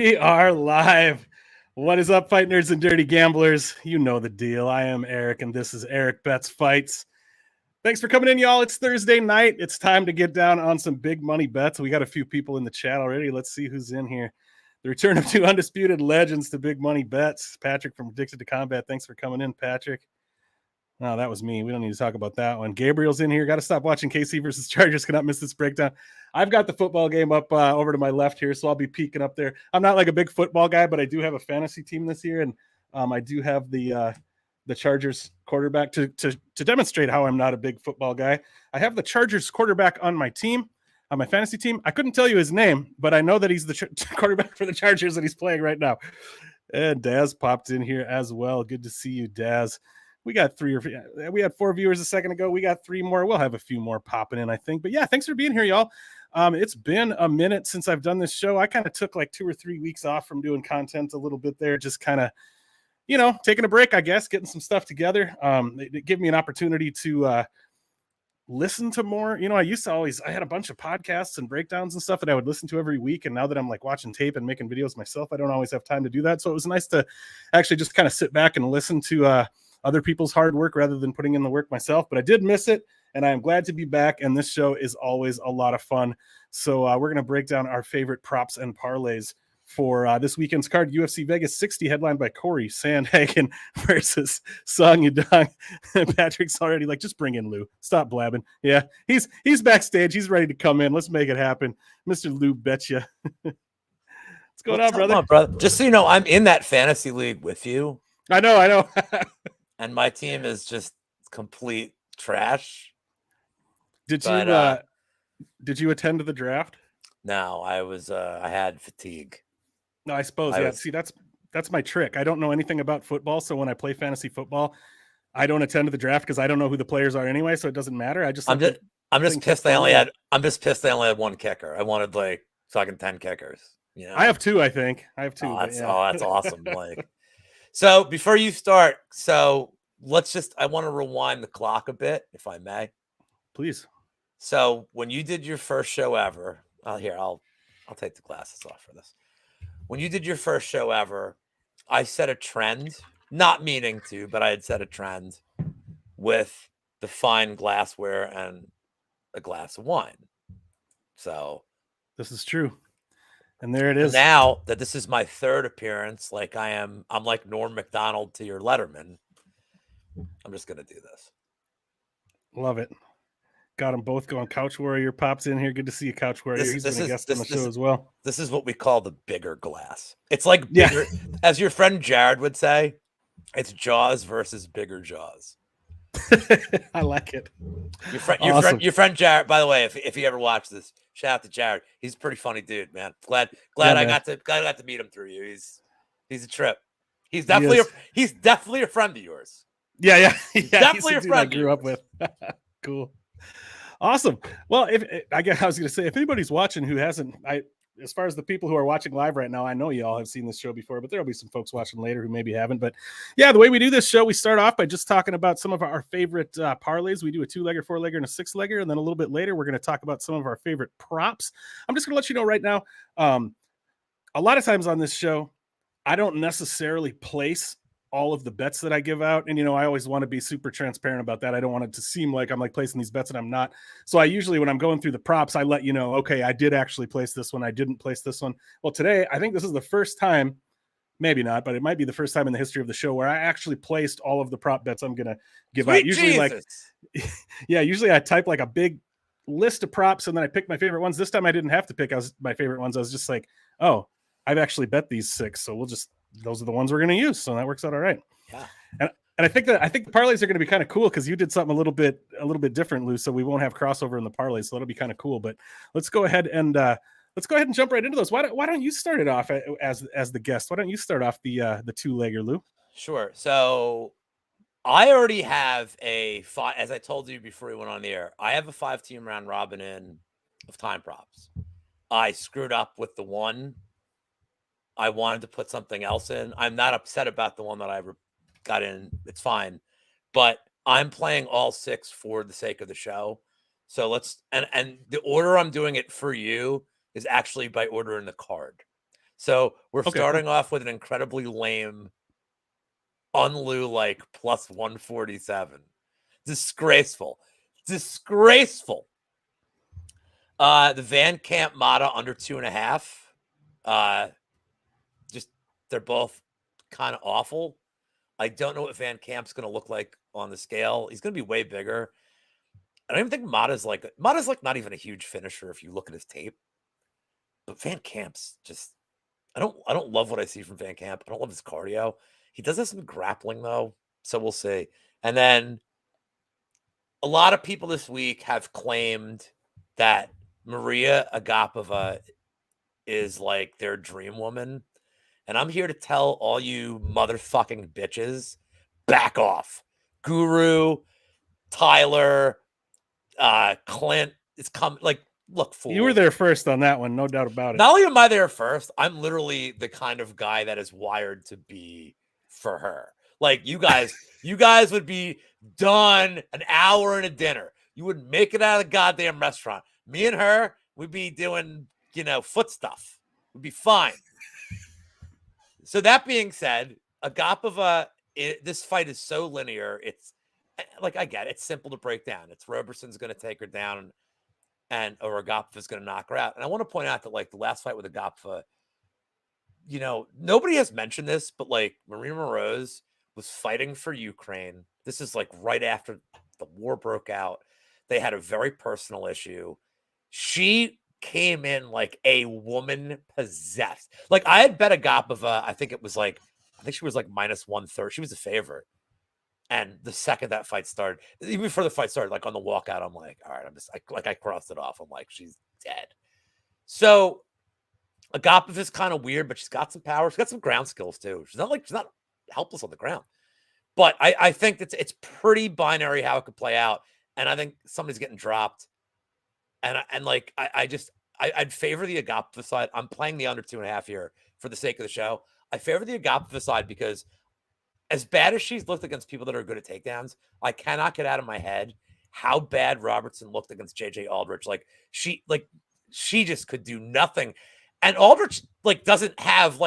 We are live. What is up, fight nerds and dirty gamblers? You know the deal. I am Erik, and this is Erik Bets Fights. Thanks for coming in, y'all. It's Thursday night. It's time to get down on some big money bets. We got a few people in the chat already. Let's see who's in here. The return of two undisputed legends to big money bets. Patrick from Addicted to Combat. Thanks for coming in, Patrick. No, that was me. We don't need to talk about that one. Gabriel's in here. Got to stop watching KC versus Chargers. Cannot miss this breakdown. I've got the football game up over to my left here, so I'll be peeking up there. I'm not like a big football guy, but I do have a fantasy team this year, and I do have the Chargers quarterback to demonstrate how I'm not a big football guy. I have the Chargers quarterback on my team, on my fantasy team. I couldn't tell you his name, but I know that he's the quarterback for the Chargers and he's playing right now. And Daz popped in here as well. Good to see you, Daz. We had 4 viewers a second ago. We got 3 more. We'll have a few more popping in, I think. But yeah, thanks for being here, y'all. It's been a minute since I've done this show. I kind of took like 2 or 3 weeks off from doing content a little bit there, just kind of, taking a break, I guess, getting some stuff together. It gave me an opportunity to listen to more. I had a bunch of podcasts and breakdowns and stuff that I would listen to every week. And now that I'm like watching tape and making videos myself, I don't always have time to do that. So it was nice to actually just kind of sit back and listen to other people's hard work rather than putting in the work myself. But I did miss it, and I am glad to be back. And this show is always a lot of fun. So we're going to break down our favorite props and parlays for this weekend's card. UFC Vegas 60, headlined by Cory Sandhagen versus Sung Yadong. Patrick's already like, just bring in Lou. Stop blabbing. Yeah, he's backstage. He's ready to come in. Let's make it happen. Mr. Lou Betya. What's going on, brother? Brother? Just so you know, I'm in that fantasy league with you. I know. And my team is just complete trash. Did you attend the draft? No, I had fatigue. No, I suppose. See, that's my trick. I don't know anything about football, so when I play fantasy football, I don't attend the draft because I don't know who the players are anyway, so it doesn't matter. I'm just pissed they only had 1 kicker. I wanted like fucking 10 kickers. I have 2, I think. I have 2. That's awesome. Like, so before you start, I want to rewind the clock a bit, if I may. Please. So when you did your first show ever, I'll take the glasses off for this. When you did your first show ever, I set a trend, not meaning to, but I had set a trend with the fine glassware and a glass of wine. So this is true. And there it is. Now that this is my 3rd appearance, like I'm like Norm Macdonald to your Letterman. I'm just going to do this. Love it. Got them both going. Couch Warrior pops in here. Good to see you, Couch Warrior. He's been a guest on the show as well. This is what we call the bigger glass. It's like bigger, as your friend Jared would say, it's Jaws versus bigger Jaws. I like it. Your friend Jared, by the way, if you ever watch this, shout out to Jared. He's a pretty funny dude, man. Glad I got to meet him through you. He's a trip. He's definitely a friend of yours. Yeah. Definitely a friend I grew up with. Cool. Awesome. Well, I was going to say, if anybody's watching who hasn't, as far as the people who are watching live right now, I know you all have seen this show before, but there'll be some folks watching later who maybe haven't. But yeah, the way we do this show, we start off by just talking about some of our favorite parlays. We do a 2-legger, 4-legger, and a 6-legger. And then a little bit later, we're going to talk about some of our favorite props. I'm just going to let you know right now, a lot of times on this show, I don't necessarily place all of the bets that I give out. And, I always want to be super transparent about that. I don't want it to seem like I'm like placing these bets and I'm not. So I usually, when I'm going through the props, I let you know, okay, I did actually place this one. I didn't place this one. Well, today, I think this is the first time, maybe not, but it might be the first time in the history of the show where I actually placed all of the prop bets I'm going to give out. Usually usually I type like a big list of props and then I pick my favorite ones. This time I didn't have to pick my favorite ones. I was just like, oh, I've actually bet these 6. So those are the ones we're going to use. So that works out all right. Yeah. And I think the parlays are going to be kind of cool because you did something a little bit different, Lou. So we won't have crossover in the parlays. So that'll be kind of cool. But let's go ahead and jump right into those. Why don't you start it off as the guest? Why don't you start off the 2-legger, Lou? Sure. So I already have as I told you before we went on the air, I have a 5-team round robin in of time props. I screwed up with the one. I wanted to put something else in. I'm not upset about the one that I got in. It's fine. But I'm playing all 6 for the sake of the show. So and the order I'm doing it for you is actually by ordering the card. So we're Okay, starting off with an incredibly lame Unlu like plus 147. Disgraceful. Disgraceful. The Van Camp Mata under 2.5. Just they're both kind of awful. I don't know what Van Camp's going to look like on the scale. He's going to be way bigger. I don't even think Mata's like not even a huge finisher if you look at his tape. But Van Camp's just I don't love what I see from Van Camp. I don't love his cardio. He does have some grappling though, so we'll see. And then a lot of people this week have claimed that Maria Agapova is like their dream woman. And I'm here to tell all you motherfucking bitches, back off. Guru, Tyler, Clint, it's coming. Like, look, fool. you were there first on that one, no doubt about it. Not only am I there first, I'm literally the kind of guy that is wired to be for her. Like, you guys would be done an hour and a dinner. You wouldn't make it out of the goddamn restaurant. Me and her, we'd be doing, foot stuff. We'd be fine. So that being said, Agapova, this fight is so linear. It's like, I get it. It's simple to break down. It's Roberson's going to take her down or Agapova's going to knock her out. And I want to point out that like the last fight with Agapova, nobody has mentioned this, but like Marina Moroz was fighting for Ukraine. This is like right after the war broke out. They had a very personal issue. She came in like a woman possessed. Like I had bet Agapova. I think she was like minus 130. She was a favorite. And the second that fight started, even before the fight started, like on the walkout, I'm like, all right, I crossed it off. I'm like, she's dead. So Agapova is kind of weird, but she's got some power. She's got some ground skills too. She's not helpless on the ground. But I think that it's pretty binary how it could play out. And I think somebody's getting dropped. I'd favor the Agapova side. I'm playing the under 2.5 here for the sake of the show. I favor the Agapova side because as bad as she's looked against people that are good at takedowns, I cannot get out of my head how bad Robertson looked against JJ Aldrich. She just could do nothing. And Aldrich doesn't have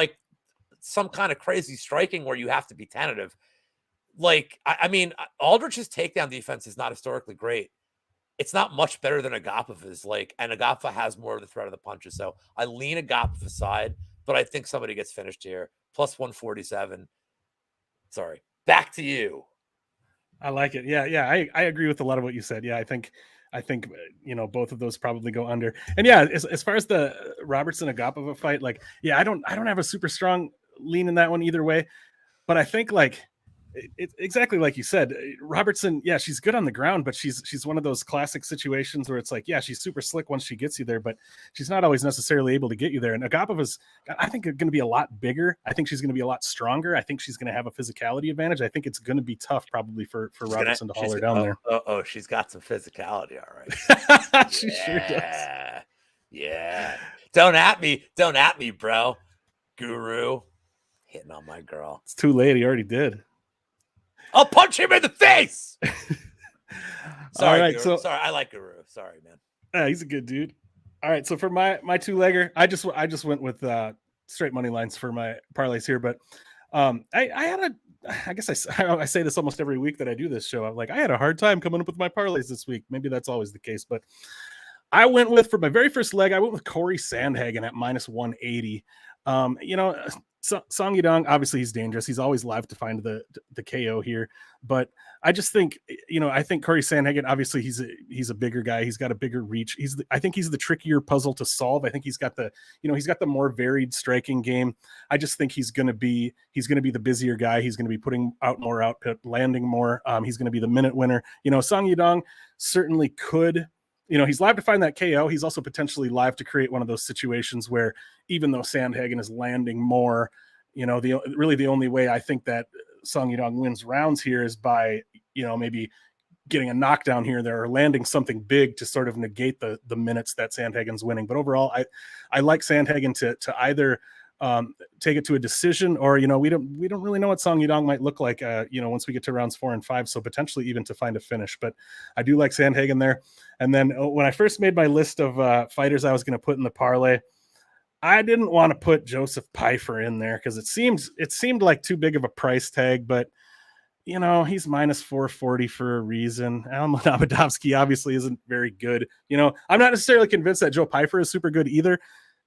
some kind of crazy striking where you have to be tentative. Aldrich's takedown defense is not historically great. It's not much better than Agapova's. And Agapova has more of the threat of the punches. So I lean Agapova side, but I think somebody gets finished here. Plus 147. Sorry. Back to you. I like it. Yeah. I agree with a lot of what you said. Yeah, I think both of those probably go under. And yeah, as far as the Robertson Agapova fight, I don't have a super strong lean in that one either way. But I think it's exactly like you said, Robertson. Yeah, she's good on the ground, but she's one of those classic situations where it's like, yeah, she's super slick once she gets you there, but she's not always necessarily able to get you there. And Agapova's, I think, going to be a lot bigger. I think she's going to be a lot stronger. I think she's going to have a physicality advantage. I think it's going to be tough probably for Robertson to haul her down there. Oh, she's got some physicality, all right. She sure does. Yeah. Don't at me, bro. Guru hitting on my girl. It's too late. He already did. I'll punch him in the face. Sorry, all right, Guru. Sorry, I like Guru. Sorry, man. Yeah, he's a good dude. All right, so for my two-legger, I just went with straight money lines for my parlays here, but I guess I say this almost every week that I do this show. I'm like, I had a hard time coming up with my parlays this week. Maybe that's always the case, but I went with, for my very first leg, I went with Cory Sandhagen at minus 180. Song Yadong, obviously he's dangerous. He's always live to find the KO here, but I just think, I think Cory Sandhagen, obviously he's a bigger guy. He's got a bigger reach. I think he's the trickier puzzle to solve. I think he's got the more varied striking game. I just think he's going to be the busier guy. He's going to be putting out more output, landing more. He's going to be the minute winner. Song Yadong certainly could. He's live to find that KO. He's also potentially live to create one of those situations where, even though Sandhagen is landing more, the only way I think that Song Yadong wins rounds here is by, maybe getting a knockdown here and there or landing something big to sort of negate the minutes that Sandhagen's winning. But overall, I like Sandhagen to either take it to a decision, or we don't really know what Song Yadong might look like once we get to rounds 4 and 5, so potentially even to find a finish. But I do like Sandhagen there. And then when I first made my list of fighters I was going to put in the parlay, I didn't want to put Joseph Pfeiffer in there because it seemed like too big of a price tag, but he's minus 440 for a reason. Alan Abadovsky obviously isn't very good. I'm not necessarily convinced that Joe Pfeiffer is super good either,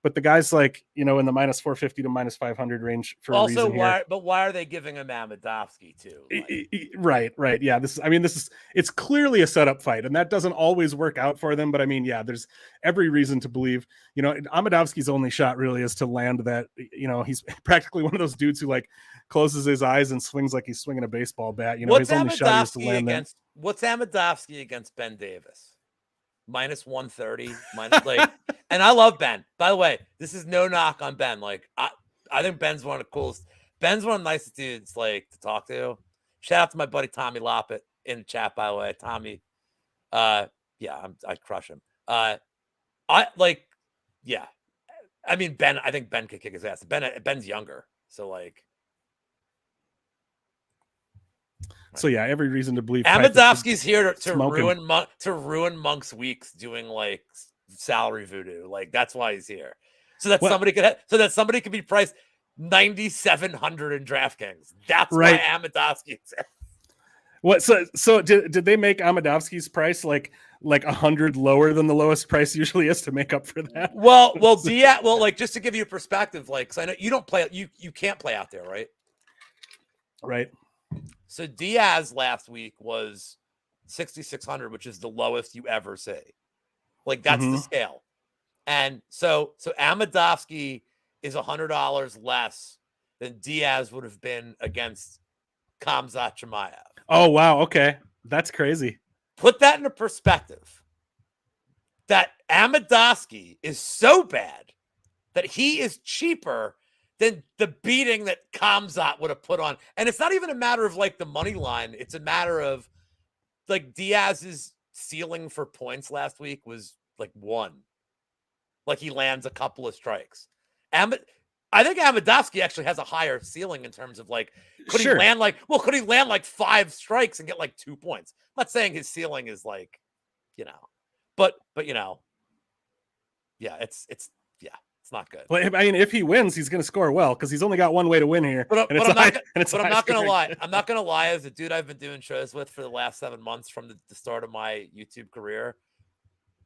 but the guy's like, in the minus 450 to minus 500 range for a reason here. But why are they giving him Abadovsky too? Right. Yeah. It's clearly a setup fight, and that doesn't always work out for them. But there's every reason to believe, Amadovsky's only shot really is to land that, he's practically one of those dudes who like closes his eyes and swings like he's swinging a baseball bat. His only shot is to land that. What's Amadovsky against Ben Davis? Minus 130, minus and I love Ben. By the way, this is no knock on Ben. Like I think Ben's one of the coolest. Ben's one of the nicest dudes like to talk to. Shout out to my buddy Tommy Loppett in the chat, by the way. Tommy, I crush him. I mean Ben. I think Ben could kick his ass. Ben's younger, so like. So yeah, every reason to believe Amadovsky's here to ruin Monk's weeks doing like salary voodoo. Like that's why he's here. So that somebody could be priced 9,700 in DraftKings. That's right. Why Amadovsky is. What? So did they make Amadovsky's price like 100 lower than the lowest price usually is to make up for that? Well, Diaz. Well, like just to give you a perspective, like because I know you don't play. You can't play out there, right? Right. So Diaz last week was 6,600, which is the lowest you ever see. Like that's the scale. And so Amadovsky is $100 less than Diaz would have been against Khamzat Chimaev. Oh, wow. Okay. That's crazy. Put that into perspective. That Amadovsky is so bad that he is cheaper than the beating that Khamzat would have put on. And it's not even a matter of like the money line. It's a matter of like Diaz's ceiling for points last week was like 1. Like he lands a couple of strikes. I think Amadovsky actually has a higher ceiling in terms of like, could he land like 5 strikes and get like 2 points? I'm not saying his ceiling is like, but it's not good. Well, I mean, if he wins, he's going to score well because he's only got one way to win here. But I'm not going to lie. I'm not going to lie. As a dude I've been doing shows with for the last 7 months from the start of my YouTube career,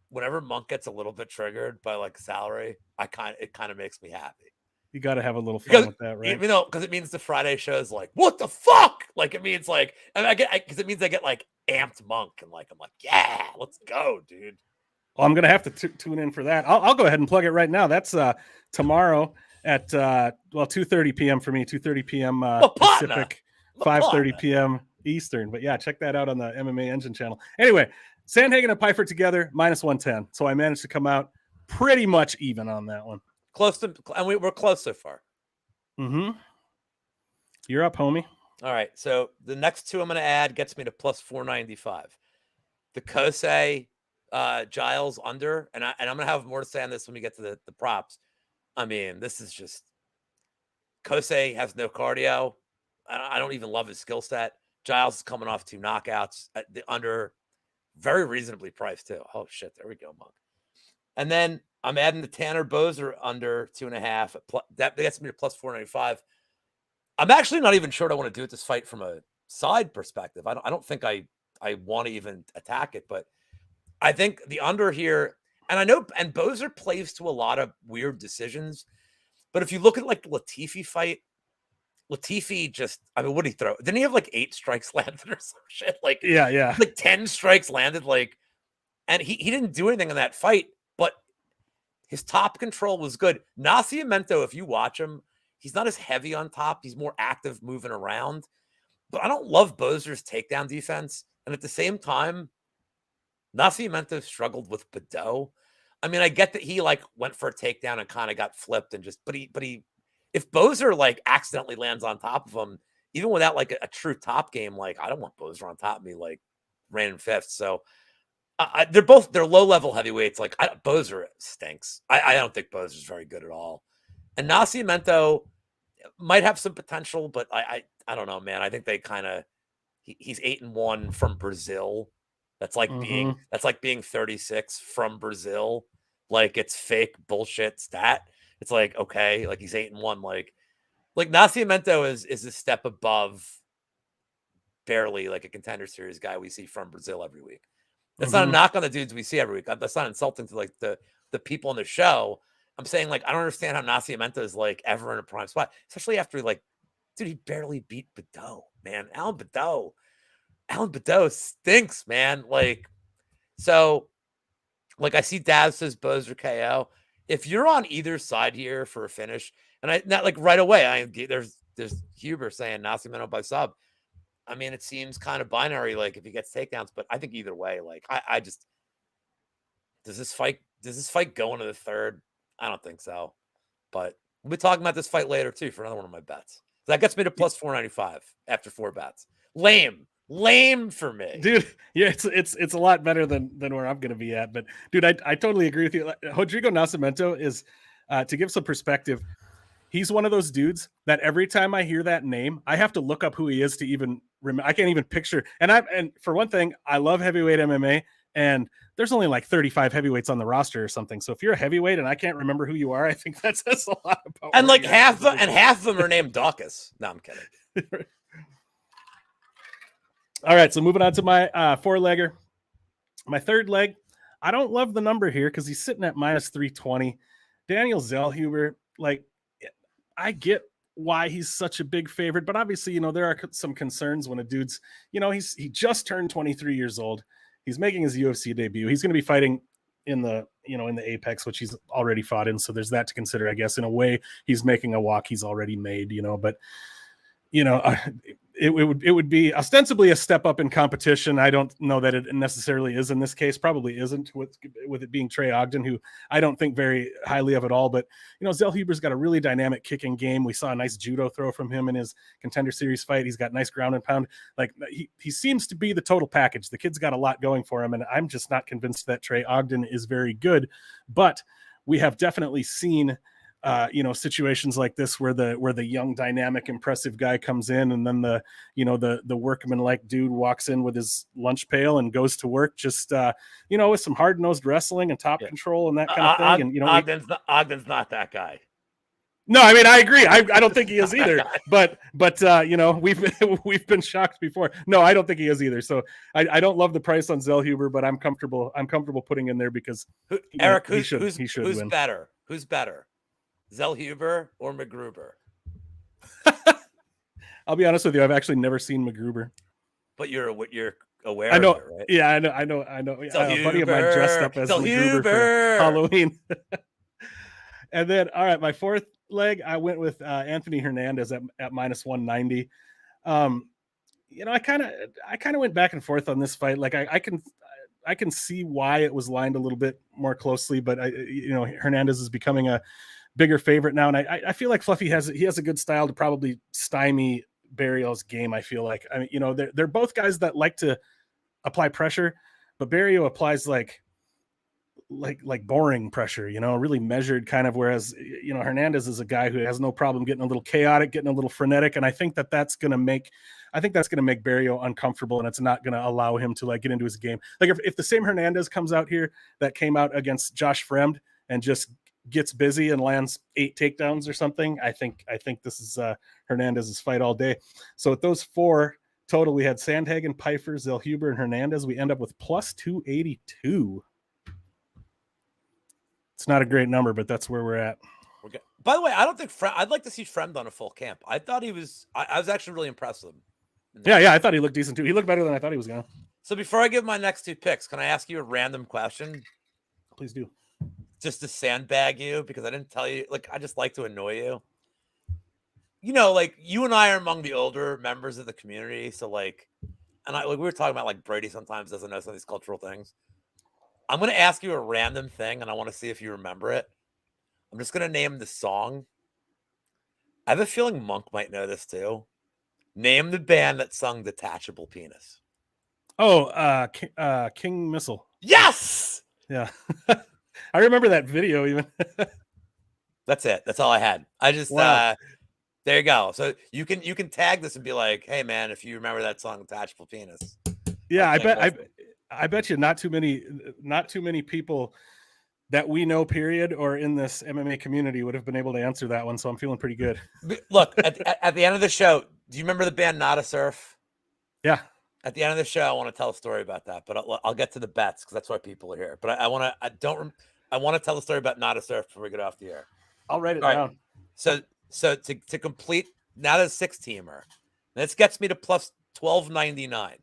whenever Monk gets a little bit triggered by like salary, it kind of makes me happy. You got to have a little fun with that, right? Because it means the Friday show is like, what the fuck? Like it means like, because it means I get like amped Monk and like I'm like, yeah, let's go, dude. Well, I'm going to have to tune in for that. I'll go ahead and plug it right now. That's tomorrow at 2:30 p.m. for me, 2:30 p.m. Pacific, 5:30 p.m. Eastern. But yeah, check that out on the MMA Engine channel. Anyway, Sandhagen and Pfeiffer together, minus 110. So I managed to come out pretty much even on that one. And we're close so far. Mm-hmm. You're up, homie. All right. So the next two I'm going to add gets me to plus 495. The Kosei Giles under, and I'm going to have more to say on this when we get to the props. I mean, this is just Kosei has no cardio. I don't even love his skill set. Giles is coming off 2 knockouts. The under, very reasonably priced too. Oh shit, there we go, Monk. And then I'm adding the Tanner Boser under 2.5. That gets me to plus 495. I'm actually not even sure what I want to do with this fight from a side perspective. I don't think I want to even attack it, but I think the under here, and I know, and Boser plays to a lot of weird decisions, but if you look at like the Latifi fight, Latifi what did he throw? Didn't he have like 8 strikes landed or some shit? Like, yeah. Like 10 strikes landed, like, and he didn't do anything in that fight, but his top control was good. Nascimento, if you watch him, he's not as heavy on top. He's more active moving around, but I don't love Boser's takedown defense. And at the same time, Nascimento struggled with Badeau. I mean, I get that he like went for a takedown and kind of got flipped and but he, if Boser like accidentally lands on top of him, even without like a true top game, like I don't want Boser on top of me, like ran in 5th. So they're low level heavyweights. Like Boser stinks. I don't think Boser's very good at all. And Nascimento might have some potential, but I don't know, man. I think they kind of he's 8-1 from Brazil. That's like being 36 from Brazil. Like it's fake bullshit stat. It's like, okay, like he's 8-1. Like Nascimento is a step above barely like a contender series guy we see from Brazil every week. That's not a knock on the dudes we see every week. That's not insulting to like the people on the show. I'm saying like I don't understand how Nascimento is like ever in a prime spot, especially after like, dude, he barely beat Badeau, man. Alan Badeau stinks, man. Like, so like I see Daz says Bozer KO. If you're on either side here for a finish, and I not like right away, there's Huber saying Nascimento by sub. I mean, it seems kind of binary, like if he gets takedowns, but I think either way, like I just does this fight go into the third? I don't think so. But we'll be talking about this fight later too for another one of my bets. That gets me to plus 495 after 4 bets. Lame for me, dude. Yeah, it's a lot better than where I'm gonna be at. But dude, I totally agree with you. Rodrigo Nascimento is to give some perspective. He's one of those dudes that every time I hear that name, I have to look up who he is to even remember. I can't even picture. And for one thing, I love heavyweight MMA, and there's only like 35 heavyweights on the roster or something. So if you're a heavyweight and I can't remember who you are, I think that says a lot about. And like half of them are named Dawkins. No, I'm kidding. All right, so moving on to my 4-legger. My third leg, I don't love the number here because he's sitting at minus 320. Daniel Zellhuber, like, I get why he's such a big favorite, but obviously, there are some concerns when a dude's, he just turned 23 years old. He's making his UFC debut. He's going to be fighting in the, in the Apex, which he's already fought in. So there's that to consider, I guess. In a way, he's making a walk he's already made, but it would be ostensibly a step up in competition. I don't know that it necessarily is in this case. Probably isn't with it being Trey Ogden, who I don't think very highly of at all. But Zellhuber's got a really dynamic kicking game. We saw a nice judo throw from him in his contender series fight. He's got nice ground and pound. Like he seems to be the total package. The kid's got a lot going for him, and I'm just not convinced that Trey Ogden is very good. But we have definitely seen situations like this where the young, dynamic, impressive guy comes in, and then the workman-like dude walks in with his lunch pail and goes to work, just with some hard-nosed wrestling and top control and that kind of thing. And Ogden's not that guy. No, I mean, I agree. I don't think he is either. but we've been shocked before. No, I don't think he is either. So I don't love the price on Zellhuber, but I'm comfortable putting in there because Erik, he should win. Better? Who's better? Zellhuber or McGruber? I'll be honest with you. I've actually never seen McGruber. But you're aware I know, of it, right? Yeah, I know. A buddy of mine dressed up as McGruber for Halloween. And then, all right, my fourth leg, I went with Anthony Hernandez at minus 190. I kind of went back and forth on this fight. Like I can see why it was lined a little bit more closely, but Hernandez is becoming a bigger favorite now, and I feel like Fluffy has a good style to probably stymie Barrios' game. I feel like they're both guys that like to apply pressure, but Barrio applies like boring pressure, really measured kind of. Whereas Hernandez is a guy who has no problem getting a little chaotic, getting a little frenetic, and I think that's going to make Barrio uncomfortable, and it's not going to allow him to like get into his game. Like if the same Hernandez comes out here that came out against Josh Fremd and just gets busy and lands 8 takedowns or something, I think this is Hernandez's fight all day. So with those 4 total, we had Sandhagen, Pfeiffer, Zellhuber, and Hernandez. We end up with plus 282. It's not a great number, but that's where we're at. Okay. By the way, I don't think I'd like to see Fremd on a full camp. I thought he was. I was actually really impressed with him. Yeah, I thought he looked decent too. He looked better than I thought he was gonna. So before I give my next 2 picks, can I ask you a random question? Please do. Just to sandbag you, because I didn't tell you. Like, I just like to annoy you. Like you and I are among the older members of the community, so like, and we were talking about like Brady sometimes doesn't know some of these cultural things. I'm going to ask you a random thing, and I want to see if you remember it. I'm just going to name the song. I have a feeling Monk might know this too. Name the band that sung Detachable Penis. Oh, King Missile. Yes! Yeah. I remember that video even. That's it. That's all I had. I just, wow. There you go. So you can tag this and be like, hey, man, if you remember that song, Detachable Penis. Yeah, I bet you not too many people that we know, period, or in this MMA community would have been able to answer that one. So I'm feeling pretty good. Look, at the end of the show, do you remember the band Nada Surf? Yeah. At the end of the show, I want to tell a story about that, but I'll get to the bets because that's why people are here. But I want to tell the story about Nada Surf before we get off the air. I'll write it down. So to complete Nada 6-teamer, this gets me to plus 1299.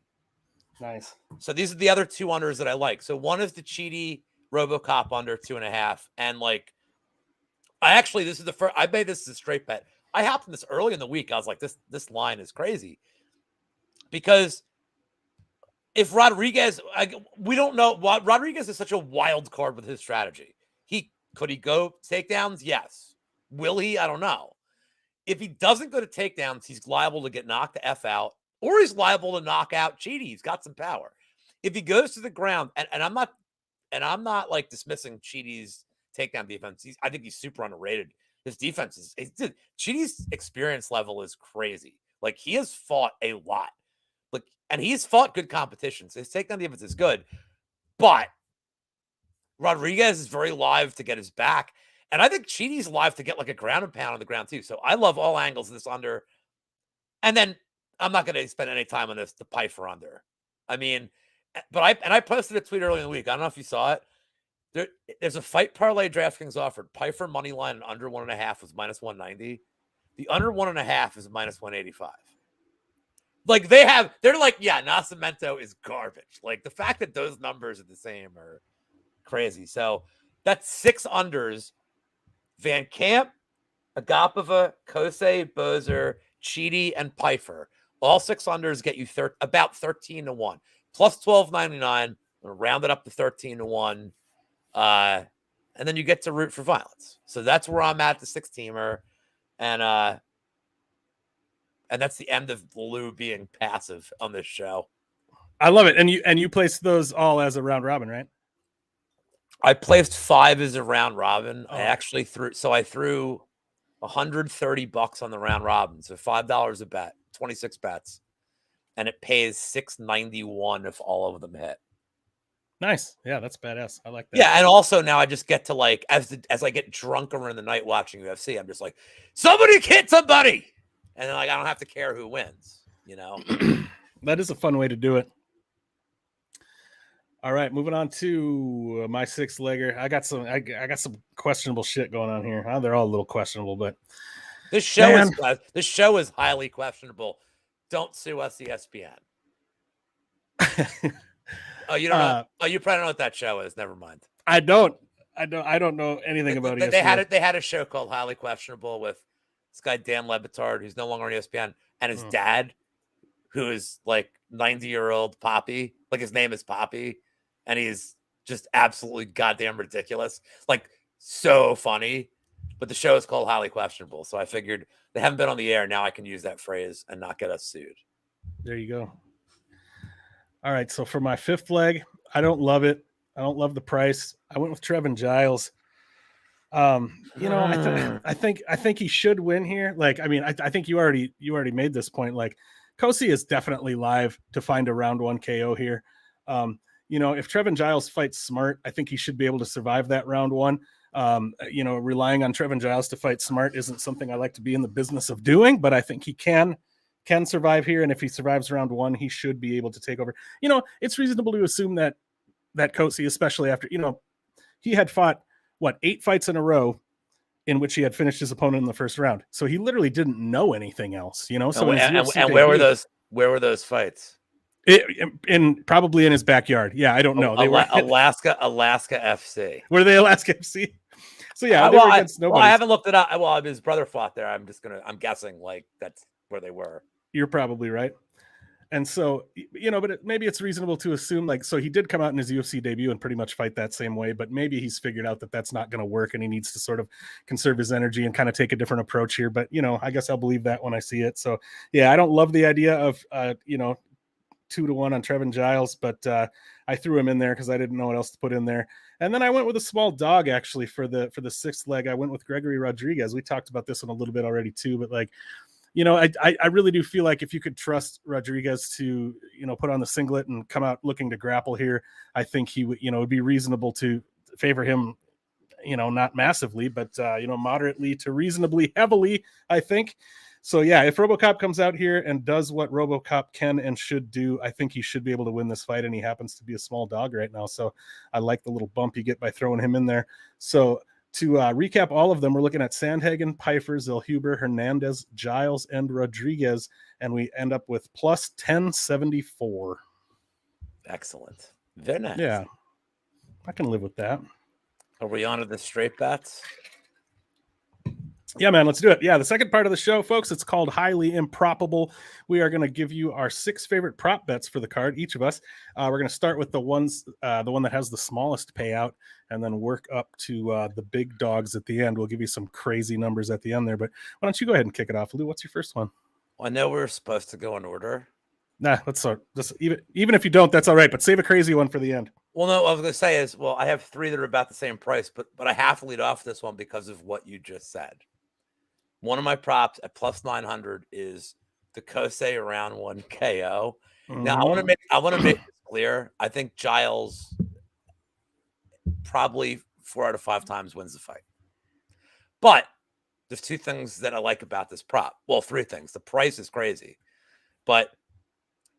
Nice. So these are the other 2 unders that I like. So one is the Cheaty RoboCop under 2.5, and like this is the first I made this as a straight bet. I hopped in this early in the week. I was like, this line is crazy because if Rodriguez, we don't know. Rodriguez is such a wild card with his strategy. Could he go takedowns? Yes. Will he? I don't know. If he doesn't go to takedowns, he's liable to get knocked the F out, or he's liable to knock out Cheaty. He's got some power. If he goes to the ground, and I'm not like dismissing Cheaty's takedown defense. I think he's super underrated. His defense is Cheaty's experience level is crazy. Like he has fought a lot. And he's fought good competition. So his takedown defense is good. But Rodriguez is very live to get his back. And I think Cheaty's live to get like a ground and pound on the ground too. So I love all angles of this under. And then I'm not going to spend any time on this, the Pfeiffer under. I mean, but I posted a tweet earlier in the week. I don't know if you saw it. There's a fight parlay DraftKings offered. Pfeiffer money line and under 1.5 was minus 190. The under 1.5 is minus 185. Like they're like, yeah, Nascimento is garbage. Like the fact that those numbers are the same are crazy. So that's 6 unders. Van Camp, Agapova, Kosei, Bozer, Cheaty, and Pfeiffer. All 6 unders get you about 13-1. Plus 12.99. I'm gonna round it up to 13-1. And then you get to root for violence. So that's where I'm at the 6-teamer. And that's the end of Lou being passive on this show. I love it. And you placed those all as a round robin, right? I placed 5 as a round robin. Oh. I actually threw $130 on the round robin. So $5 a bet, 26 bets. And it pays $691 if all of them hit. Nice. Yeah, that's badass. I like that. Yeah, and also now I just get to like as I get drunker in the night watching UFC, I'm just like, somebody hit somebody. And then like I don't have to care who wins, you know. That is a fun way to do it. All right, moving on to my 6-legger. I got some questionable shit going on here. They're all a little questionable, but this show is highly questionable. Don't sue us, ESPN. Oh, you don't know? Oh, you probably don't know what that show is. Never mind. I don't know anything about ESPN. They had a show called Highly Questionable with this guy Dan Lebitard, who's no longer on ESPN, and his dad, who is like 90-year-old Poppy. Like his name is Poppy, and he's just absolutely goddamn ridiculous. Like so funny. But the show is called Highly Questionable, so I figured they haven't been on the air. Now I can use that phrase and not get us sued. There you go. All right, so for my 5th leg, I don't love it. I don't love the price. I went with Trevin Giles. I think he should win here. Like, I mean, I think you already made this point. Like, Kosi is definitely live to find a round 1 KO here. If Trevin Giles fights smart, I think he should be able to survive that round 1. Relying on Trevin Giles to fight smart isn't something I like to be in the business of doing, but I think he can survive here. And if he survives round 1, he should be able to take over. It's reasonable to assume that Kosi, especially after, he had fought 8 fights in a row in which he had finished his opponent in the first round. So he literally didn't know anything else, So and where were those fights? Probably in his backyard. Yeah, I don't know. They were Alaska FC. Were they Alaska FC? So yeah, they were against nobody. I haven't looked it up. Well, his brother fought there. I'm guessing like that's where they were. You're probably right. And so, but maybe it's reasonable to assume, like, so he did come out in his UFC debut and pretty much fight that same way, but maybe he's figured out that that's not going to work and he needs to sort of conserve his energy and kind of take a different approach here. But, I guess I'll believe that when I see it. So, yeah, I don't love the idea of, 2-1 on Trevin Giles, but I threw him in there because I didn't know what else to put in there. And then I went with a small dog, actually, for the 6th leg. I went with Gregory Rodriguez. We talked about this one a little bit already, too, but like, I really do feel like if you could trust Rodriguez to, put on the singlet and come out looking to grapple here, I think he would, it'd be reasonable to favor him not massively, but moderately to reasonably heavily, I think. So yeah, if RoboCop comes out here and does what RoboCop can and should do, I think he should be able to win this fight, and he happens to be a small dog right now. So I like the little bump you get by throwing him in there. So to recap all of them, we're looking at Sandhagen, Pfeiffer, Zellhuber, Hernandez, Giles, and Rodriguez, and we end up with plus 1074. Excellent. Very nice. Yeah, I can live with that. Are we on to the straight bets? Yeah, man, let's do it. Yeah, the second part of the show, folks, it's called Highly Improbable. We are going to give you our 6 favorite prop bets for the card, each of us. We're going to start with the one that has the smallest payout, and then work up to the big dogs at the end. We'll give you some crazy numbers at the end there, but why don't you go ahead and kick it off, Lou? What's your first one? Well, I know we're supposed to go in order. Nah, let's start. Just even if you don't, that's all right, but save a crazy one for the end. Well, no, what I was going to say is, I have 3 that are about the same price, but I have to lead off this one because of what you just said. One of my props at plus 900 is the Kosei round 1 KO. Mm-hmm. Now I want to make this clear. I think Giles probably 4 out of 5 times wins the fight. But there's 2 things that I like about this prop. Well, 3 things. The price is crazy, but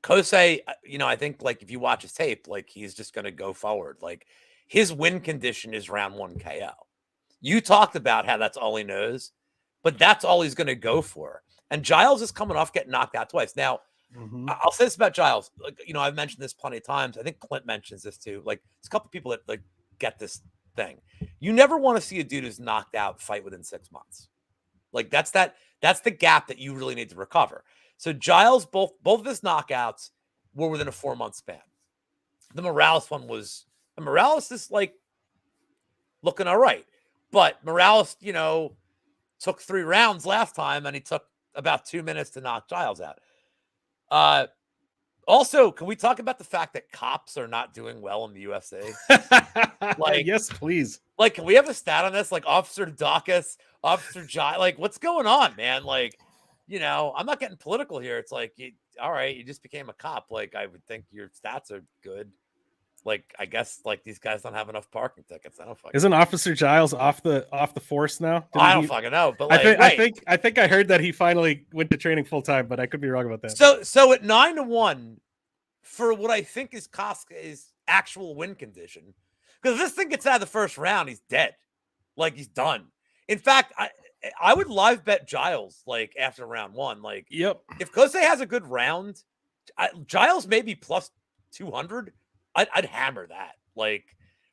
Kosei, I think like if you watch his tape, like he's just going to go forward. Like his win condition is round 1 KO. You talked about how that's all he knows. But that's all he's going to go for. And Giles is coming off getting knocked out twice. Now, I'll say this about Giles. Like, I've mentioned this plenty of times. I think Clint mentions this too. Like, there's a couple people that like get this thing. You never want to see a dude who's knocked out fight within 6 months. Like that's the gap that you really need to recover. So Giles, both of his knockouts were within a 4-month span. The Morales one was. And Morales is like looking all right, but Morales, took 3 rounds last time, and he took about 2 minutes to knock Giles out. Also, can we talk about the fact that cops are not doing well in the UFC? Like, yes, please. Like, can we have a stat on this? Like, Officer Dawkins, Officer Giles, like, what's going on, man? Like, I'm not getting political here. It's like, all right, you just became a cop. Like, I would think your stats are good. Like, I guess like these guys don't have enough parking tickets. I don't fucking. Isn't Officer Giles off the force now? I don't fucking know, but like, I think I heard that he finally went to training full time, but I could be wrong about that. So at 9-1 for what I think is Koska's actual win condition, because this thing gets out of the first round, he's dead, like he's done. In fact, I would live bet Giles like after round 1. Like, yep, if Kosei has a good round, Giles may be plus 200. I'd hammer that. Like,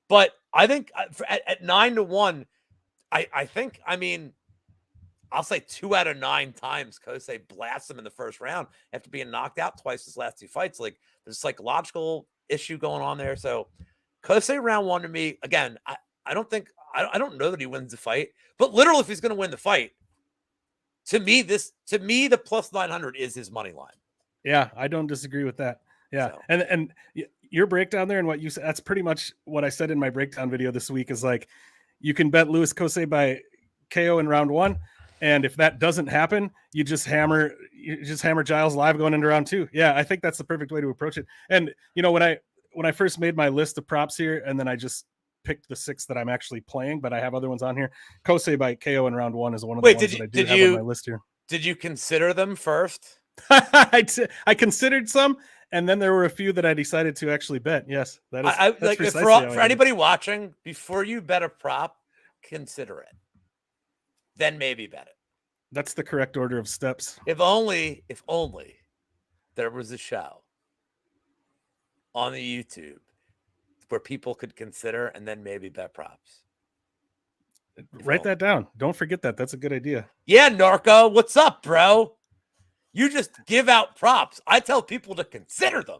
but I think at 9-1, I think, I'll say 2 out of 9 times Kosei blasts him in the first round after being knocked out twice his last 2 fights. Like, there's a psychological issue going on there. So Kosei round 1 to me, again, I don't know that he wins the fight, but literally if he's going to win the fight, to me, the plus 900 is his money line. Yeah, I don't disagree with that. Yeah. So. And your breakdown there and what you said, that's pretty much what I said in my breakdown video this week is like, you can bet Louis Kosei by KO in round 1. And if that doesn't happen, you just hammer Giles live going into round 2. Yeah. I think that's the perfect way to approach it. And when I first made my list of props here, and then I just picked the 6 that I'm actually playing, but I have other ones on here. Kosei by KO in round 1 is one of the ones that I do have on my list here. Did you consider them first? I considered some, and then there were a few that I decided to actually bet. Yes, that is. Like for anybody watching, before you bet a prop, consider it. Then maybe bet it. That's the correct order of steps. If only there was a show on the YouTube where people could consider and then maybe bet props. Write that down. Don't forget that. That's a good idea. Yeah, Narco, what's up, bro? You just give out props. I tell people to consider them.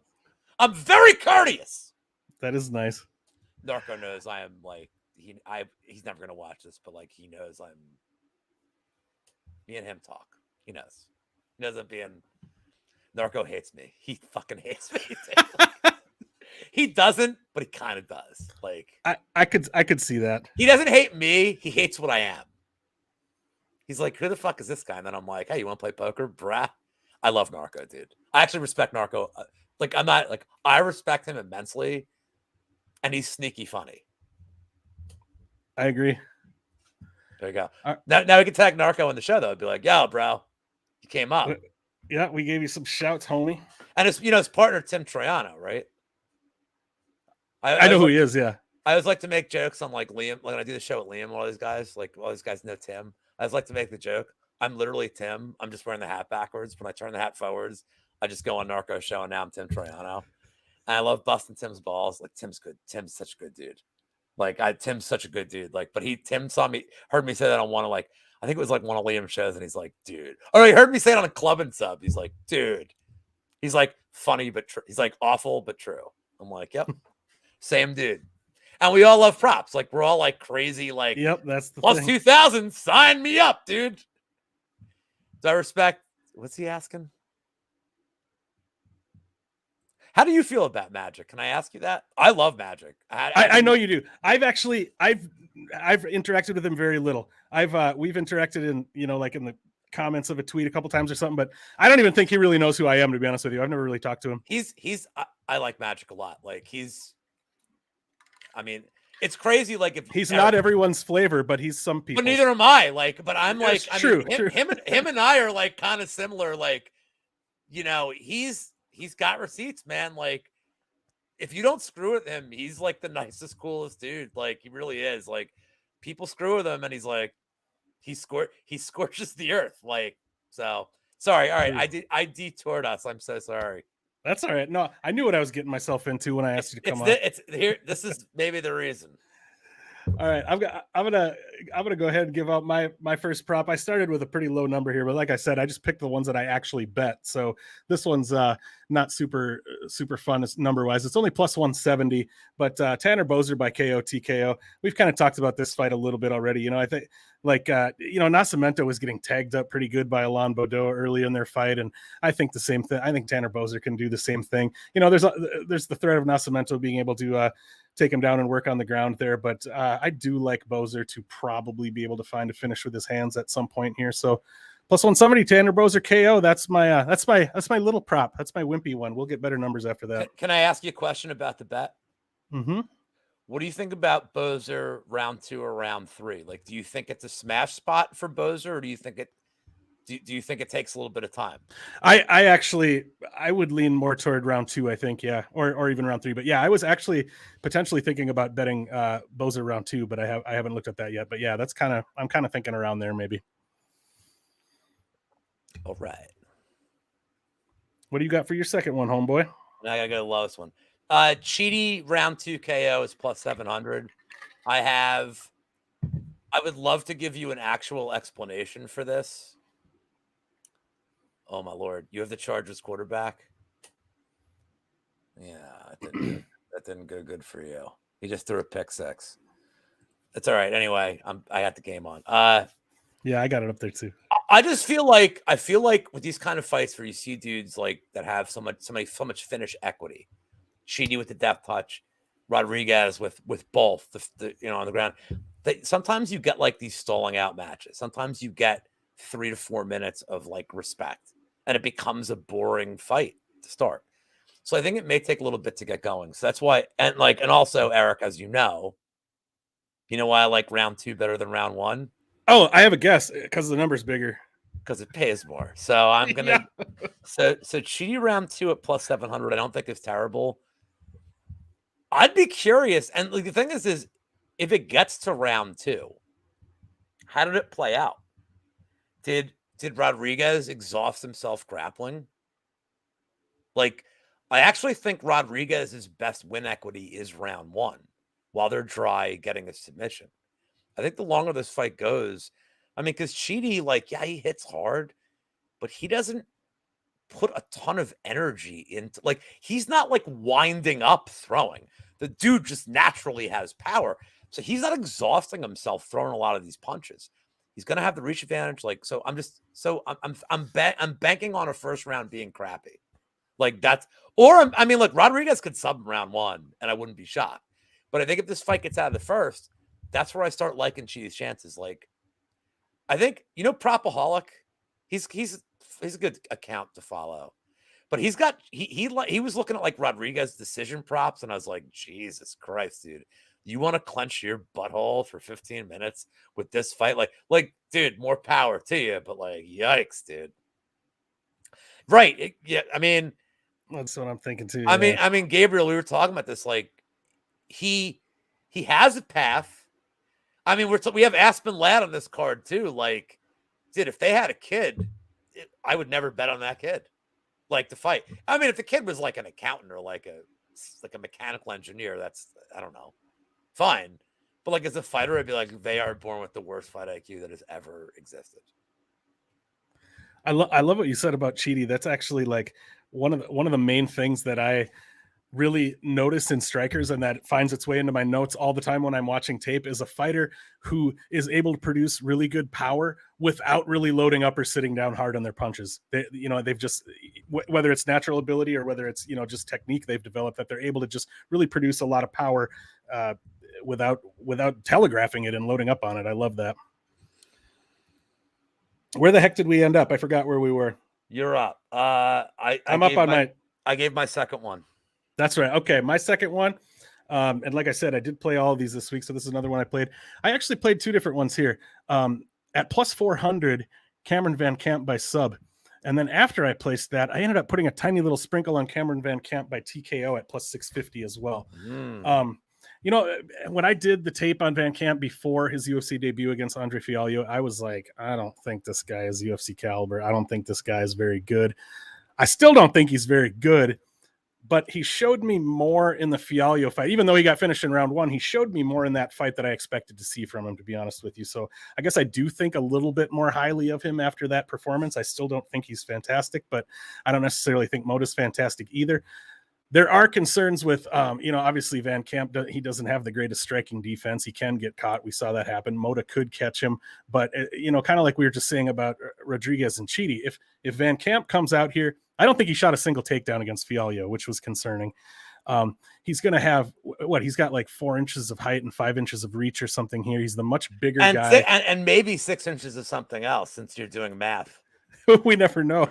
I'm very courteous. That is nice. Narco knows I am like he's never gonna watch this, but like he knows me and him talk. He knows. He knows I'm being. Narco hates me. He fucking hates me. He doesn't, but he kind of does. Like I could see that. He doesn't hate me. He hates what I am. He's like, who the fuck is this guy? And then I'm like, hey, you want to play poker, brah? I love Narco, dude. I actually respect Narco. Like, I'm not like I respect him immensely, and he's sneaky funny. I agree. There you go. Now we can tag Narco on the show though. It'd be like, yo, bro, you came up. Yeah, we gave you some shouts, homie. And it's his partner Tim Troiano, right? I know who he is. Yeah. I always like to make jokes on like Liam. Like when I do the show with Liam, all these guys know Tim. I always like to make the joke. I'm literally Tim. I'm just wearing the hat backwards. When I turn the hat forwards, I just go on Narco show, and now I'm Tim Troiano. And I love busting Tim's balls. Like Tim's good. Tim's such a good dude. Like Tim's such a good dude. Like, but Tim heard me say that on one of like, I think it was like one of Liam's shows, and he's like, dude. Or he heard me say it on a club and sub. He's like, dude. He's like funny but true. He's like awful but true. I'm like, yep, same dude. And we all love props. Like we're all like crazy. Like, yep, that's the plus thing. 2,000. Sign me up, dude. Do I respect? What's he asking? How do you feel about Magic? Can I ask you that? I love Magic. I know you do. I've interacted with him very little. We've interacted in like in the comments of a tweet a couple times or something, but I don't even think he really knows who I am, to be honest with you. I've never really talked to him. I like Magic a lot. Like I mean, it's crazy. Like if he's not everyone's flavor, but he's some people. But neither am I. Like, but I'm like, true. Him and I are like kind of similar. Like, he's got receipts, man. Like, if you don't screw with him, he's like the nicest, coolest dude. Like, he really is. Like, people screw with him, and he's like, he scorches the earth. Like, so sorry. All right, I detoured us. I'm so sorry. That's all right. No, I knew what I was getting myself into when I asked you to come on. It's here. This is maybe the reason. All right, I'm gonna go ahead and give out my first prop. I started with a pretty low number here, but like I said, I just picked the ones that I actually bet. So this one's not super fun number wise. It's only plus 170, but Tanner Boser by KO TKO. We've kind of talked about this fight a little bit already. I think Nascimento was getting tagged up pretty good by Alain Baudot early in their fight, and I think the same thing. I think Tanner Boser can do the same thing. There's the threat of Nascimento being able to take him down and work on the ground there, but I do like Boser to probably be able to find a finish with his hands at some point here. So plus 170, Tanner Boser KO. That's my little prop. That's my wimpy one. We'll get better numbers after that. Can I ask you a question about the bet? Mm-hmm. What do you think about Boser round 2 or round 3? Like, do you think it's a smash spot for Boser, or do you think it takes a little bit of time? I would lean more toward round 2, I think, yeah, or even round 3. But yeah, I was actually potentially thinking about betting Boser round 2, but I haven't looked at that yet. But yeah, I'm kind of thinking around there maybe. All right. What do you got for your second one, homeboy? Now I gotta go to the lowest one. Cheaty round 2 KO is plus 700. I would love to give you an actual explanation for this. Oh my Lord. You have the Chargers quarterback. Yeah, that didn't go good for you. He just threw a pick 6. That's all right. Anyway, I got the game on. Yeah, I got it up there too. I just feel like with these kind of fights where you see dudes like that have so much finish equity. Sheedy with the depth touch, Rodriguez with both the on the ground. Sometimes you get like these stalling out matches. Sometimes you get 3 to 4 minutes of like respect, and it becomes a boring fight to start. So I think it may take a little bit to get going. So that's why, and also Eric, as you know why I like round 2 better than round 1. Oh, I have a guess because the number's bigger. Because it pays more. So I'm gonna yeah. so Cheaty round 2 at plus 700. I don't think it's terrible. I'd be curious, and the thing is if it gets to round 2, how did it play out? Did Rodriguez exhaust himself grappling? Like, I actually think Rodriguez's best win equity is round 1, while they're dry getting a submission. I think the longer this fight goes, because Cheaty, he hits hard, but he doesn't put a ton of energy into, he's not winding up throwing. The dude just naturally has power. So he's not exhausting himself throwing a lot of these punches. He's going to have the reach advantage. I'm banking on a first round being crappy. Rodriguez could sub round 1 and I wouldn't be shocked. But I think if this fight gets out of the first, that's where I start liking Cheaty's chances. I think, Propaholic, he's a good account to follow. But he was looking at Rodriguez decision props, and I was like, Jesus Christ, dude. You want to clench your butthole for 15 minutes with this fight? Like, dude, more power to you, but like, yikes, dude. Right. Yeah. I mean, that's what I'm thinking too. I mean, Gabriel, we were talking about this. Like, he has a path. I mean, we have Aspen Ladd on this card too. Like, dude, if they had a kid, I would never bet on that kid. Like, to fight. I mean, if the kid was like an accountant or like a mechanical engineer, that's, I don't know, fine. But like, as a fighter, I'd be like, they are born with the worst fight IQ that has ever existed. I love what you said about Chidi. That's actually like one of the main things that I really notice in strikers, and that finds its way into my notes all the time when I'm watching tape, is a fighter who is able to produce really good power without really loading up or sitting down hard on their punches. They've just, whether it's natural ability or whether it's, just technique they've developed, that they're able to just really produce a lot of power without telegraphing it and loading up on it. I love that. Where the heck did we end up? I forgot where we were. You're up. I'm up on my. I gave my second one. That's right. Okay, my second one. And like I said, I did play all of these this week, so this is another one I played. I actually played two different ones here. At plus 400, Cameron Van Camp by sub. And then after I placed that, I ended up putting a tiny little sprinkle on Cameron Van Camp by TKO at plus 650 as well. When I did the tape on Van Camp before his UFC debut against Andre Fialho, I was like, I don't think this guy is UFC caliber. I don't think this guy is very good. I still don't think he's very good. But he showed me more in the Fialho fight. Even though he got finished in round one, he showed me more in that fight that I expected to see from him, to be honest with you. So I guess I do think a little bit more highly of him after that performance. I still don't think he's fantastic, but I don't necessarily think Mota's fantastic either. There are concerns with, obviously Van Camp, he doesn't have the greatest striking defense. He can get caught. We saw that happen. Mota could catch him. But, kind of like we were just saying about Rodriguez and Chidi, if Van Camp comes out here, I don't think he shot a single takedown against Fialho, which was concerning. He's going to have, he's got like 4 inches of height and 5 inches of reach or something here. He's the much bigger guy. And maybe 6 inches of something else, since you're doing math. We never know.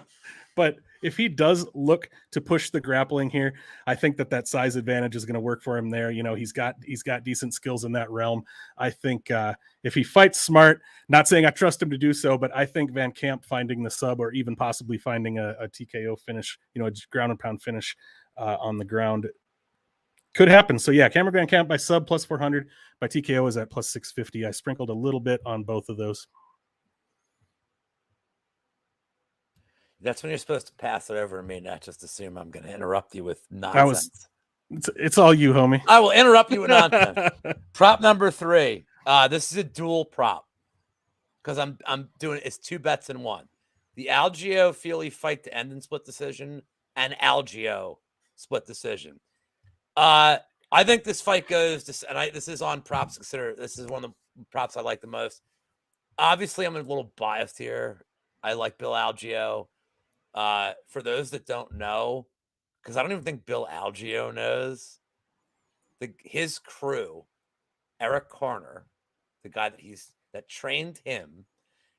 But if he does look to push the grappling here, I think that size advantage is going to work for him there. He's got decent skills in that realm. I think if he fights smart, not saying I trust him to do so, but I think Van Camp finding the sub, or even possibly finding a TKO finish, a ground and pound finish on the ground, could happen. So yeah, Cameron Van Camp by sub plus 400, by TKO is at plus 650. I sprinkled a little bit on both of those. That's when you're supposed to pass it over to me, not just assume I'm going to interrupt you with nonsense. It's all you, homie. I will interrupt you with nonsense. Prop number 3. This is a dual prop because I'm doing it's 2 bets in one. The Algeo Feely fight to end in split decision and Algeo split decision. I think this fight goes to, and this is on props. Consider this is one of the props I like the most. Obviously, I'm a little biased here. I like Bill Algeo. For those that don't know, because I don't even think Bill Algeo knows, his crew, Erik Corner, the guy that trained him,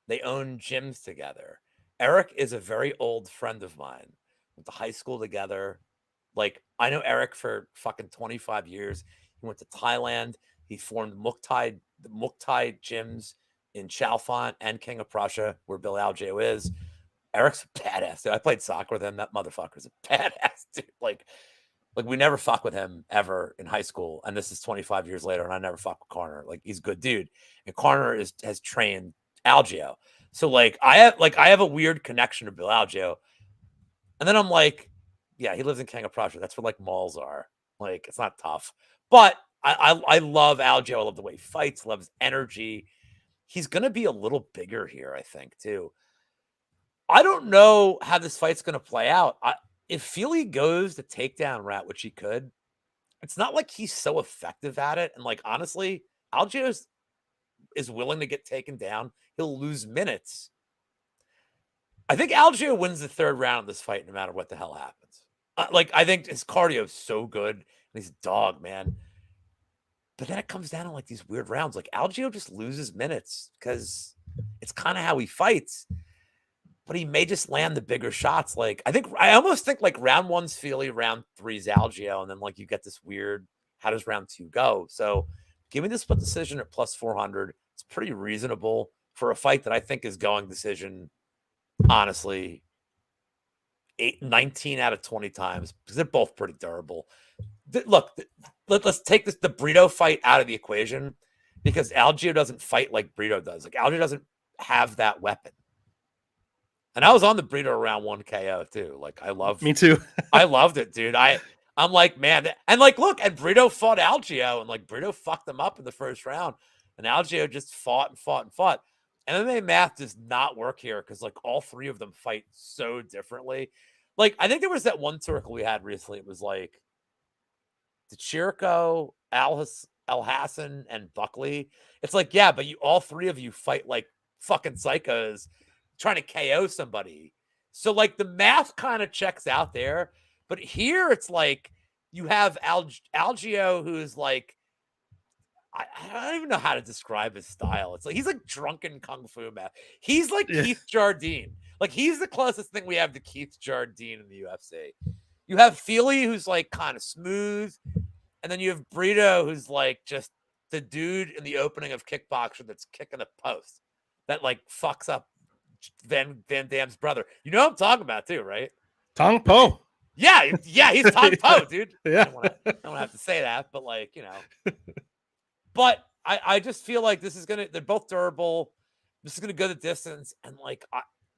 they own gyms together. Erik is a very old friend of mine. Went to high school together. Like, I know Erik for fucking 25 years. He went to Thailand. He formed the Muktai gyms in Chalfont and King of Prussia, where Bill Algeo is. Erik's a badass, dude. I played soccer with him. That motherfucker's a badass, dude. Like we never fuck with him ever in high school. And this is 25 years later, and I never fuck with Corner. Like, he's a good dude. And Corner has trained Algeo. So I have a weird connection to Bill Algeo. And then I'm like, yeah, he lives in King of Prussia. That's where malls are. It's not tough. But I love Algeo. I love the way he fights, love his energy. He's gonna be a little bigger here, I think, too. I don't know how this fight's going to play out. If Feely goes the takedown route, which he could, it's not like he's so effective at it. And honestly, Algeo is willing to get taken down. He'll lose minutes. I think Algeo wins the 3rd round of this fight, no matter what the hell happens. I think his cardio is so good. And he's a dog, man. But then it comes down to these weird rounds. Algeo just loses minutes because it's kind of how he fights. But he may just land the bigger shots. I almost think round 1's Feely, round 3's Algeo, and then you get this weird, how does round 2 go? So Give me the split decision at plus 400. It's pretty reasonable for a fight that I think is going decision, honestly, 19 out of 20 times, because they're both pretty durable. Look, let's take the Brito fight out of the equation, because Algeo doesn't fight like Brito does. Like, Algeo doesn't have that weapon. And I was on the Brito round 1 KO too. Like, Me too. I loved it, dude. I'm like, man, and like, look, and Brito fought Algeo, and like Brito fucked him up in the first round, and Algeo just fought and fought and fought. MMA math does not work here, because like all three of them fight so differently. Like, I think there was that one circle we had recently. It was like Chirico, Al Hassan, and Buckley. It's like, yeah, but all three of you fight like fucking psychos trying to KO somebody. So like the math kind of checks out there. But here it's like you have Algeo, who's like, I don't even know how to describe his style. It's like he's like drunken kung fu math. He's like Keith Jardine. Like, he's the closest thing we have to Keith Jardine in the UFC. You have Feely, who's like kind of smooth, and then you have Brito, who's like just the dude in the opening of Kickboxer that's kicking a post that like fucks up Van Damme's brother. You know what I'm talking about too, right? Tong Po. Yeah, he's Tong Po, dude. Yeah. I don't have to say that, but like, you know. But I just feel like they're both durable. This is gonna go the distance, and like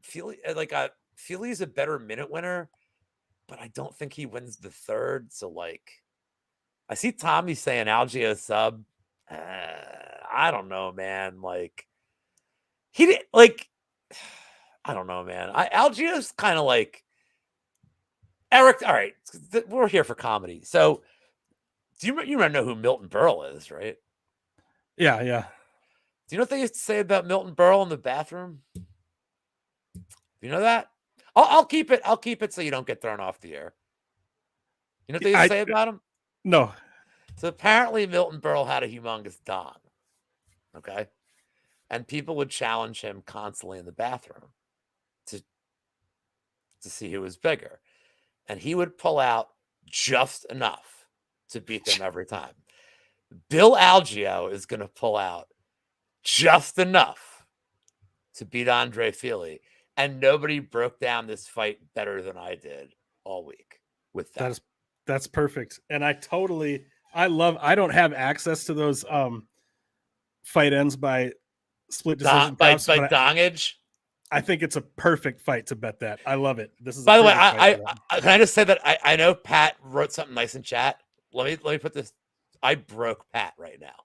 Feely's a better minute winner, but I don't think he wins the third. So like, I see Tommy saying Algeo sub. I don't know, man. Like, he did like, I don't know, man. Algeo's kind of like Erik. All right, we're here for comedy. So, you know who Milton Berle is, right? Yeah. Do you know what they used to say about Milton Berle in the bathroom? Do you know that? I'll keep it. I'll keep it so you don't get thrown off the air. You know what they used to say about him? No. So apparently Milton Berle had a humongous dong. Okay. And people would challenge him constantly in the bathroom to see who was bigger. And he would pull out just enough to beat them every time. Bill Algeo is going to pull out just enough to beat Andre Feely. And nobody broke down this fight better than I did all week with that. That's perfect. And I don't have access to those fight ends by split decision props, by dongage. I think it's a perfect fight to bet that. I love it. This is by the way, can I just say that I know Pat wrote something nice in chat. Let me put this. I broke Pat right now.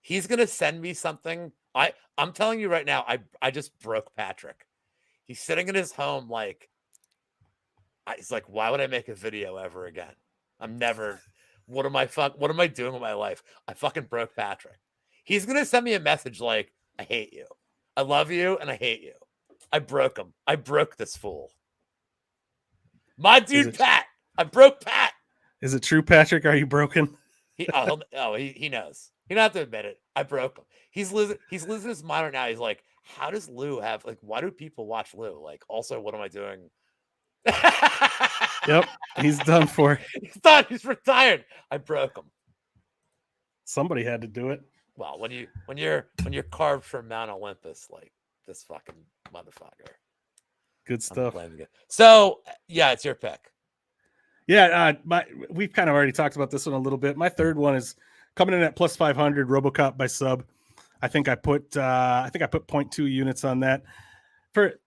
He's gonna send me something. I'm telling you right now, I just broke Patrick. He's sitting in his home like, he's like, why would I make a video ever again? I'm never. What am I doing with my life? I fucking broke Patrick. He's gonna send me a message like, I hate you, I love you, and I hate you. I broke him. I broke this fool. My dude, Pat. I broke Pat. Is it true, Patrick? Are you broken? He knows. He don't have to admit it. I broke him. He's losing his mind right now. He's like, how does Lou have, like, why do people watch Lou? Like, also, what am I doing? Yep, he's done for. He's done. He's retired. I broke him. Somebody had to do it. Well, when you're carved from Mount Olympus, like this fucking motherfucker. Good stuff. So yeah, it's your pick. Yeah, we've kind of already talked about this one a little bit. My third one is coming in at plus 500, RoboCop by sub. I think I put 0.2 units on that.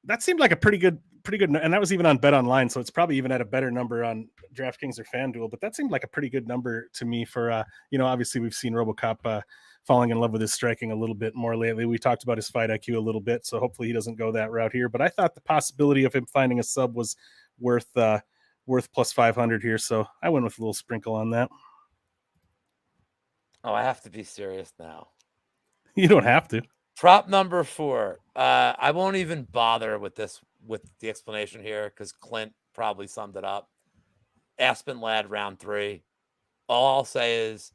That seemed like a pretty good, and that was even on Bet Online, so it's probably even at a better number on DraftKings or FanDuel. But that seemed like a pretty good number to me for obviously we've seen RoboCop falling in love with his striking a little bit more lately. We talked about his fight IQ a little bit, so hopefully he doesn't go that route here. But I thought the possibility of him finding a sub was worth plus 500 here, so I went with a little sprinkle on that. Oh, I have to be serious now. You don't have to. Prop number 4. I won't even bother with the explanation here because Clint probably summed it up. Aspen Ladd round 3. All I'll say is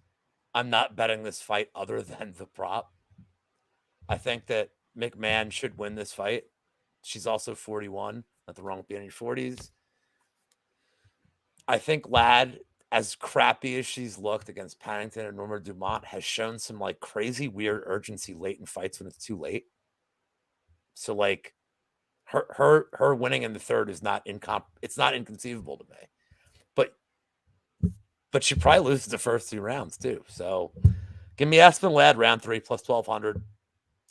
I'm not betting this fight other than the prop. I think that McMahon should win this fight. She's also 41. Nothing wrong with being in your 40s. I think Ladd as crappy as she's looked against Pennington and Norma Dumont, has shown some like crazy weird urgency late in fights when it's too late. So like her winning in the third is not it's not inconceivable to me. But she probably loses the first 2 rounds too. So give me Aspen Ladd round 3 plus 1200.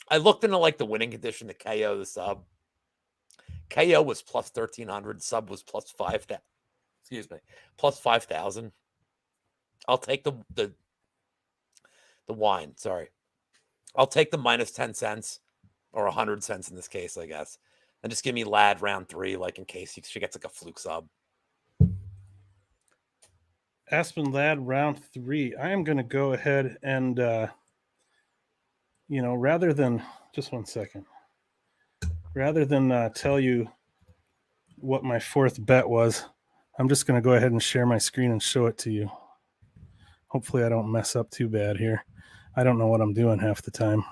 I looked into like the winning condition, the KO, the sub. KO was plus 1300, sub was plus 5,000. Excuse me, plus 5,000. I'll take the wine. Sorry, I'll take the minus 10 cents or 100 cents in this case, I guess, and just give me Ladd round 3, like in case she gets like a fluke sub. Aspen Ladd round 3. I am going to go ahead and, rather than just 1 second, rather than tell you what my fourth bet was, I'm just going to go ahead and share my screen and show it to you. Hopefully I don't mess up too bad here. I don't know what I'm doing half the time.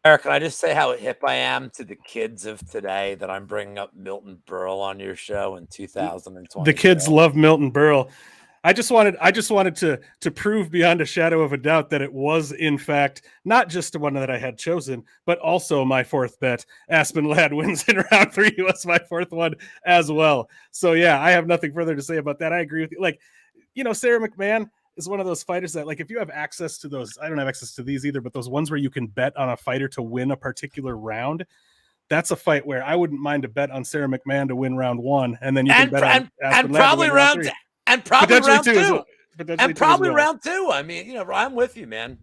Eric, can I just say how hip I am to the kids of today that I'm bringing up Milton Berle on your show in 2020? The kids love Milton Berle. I just wanted to prove beyond a shadow of a doubt that it was in fact not just the one that I had chosen, but also my fourth bet. Aspen Ladd wins in round 3 was my fourth one as well. So yeah, I have nothing further to say about that. I agree with you. Like, Sarah McMahon is one of those fighters that, like, if you have access to those, I don't have access to these either, but those ones where you can bet on a fighter to win a particular round, that's a fight where I wouldn't mind a bet on Sarah McMahon to win round 1, and then you can bet on Aspen Ladd to win round 3. And probably round 2. And probably round 2. I mean, I'm with you, man.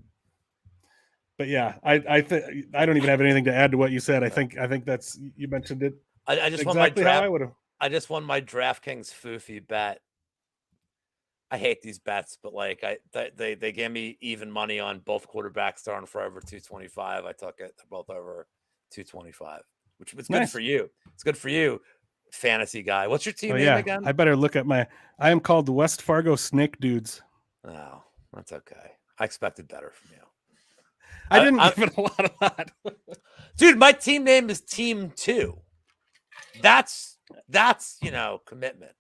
But yeah, I don't even have anything to add to what you said. I think that's, you mentioned it. I just exactly how I would have. I just won my DraftKings foofy bet. I hate these bets, but like they gave me even money on both quarterbacks starting for over 225. I took it. They're both over 225, which was good for you. It's good for you, fantasy guy. What's your team name again? I better look at I am called the West Fargo Snake Dudes. Oh, that's okay. I expected better from you. I didn't give it a lot of thought. Dude, my team name is Team 2. That's commitment.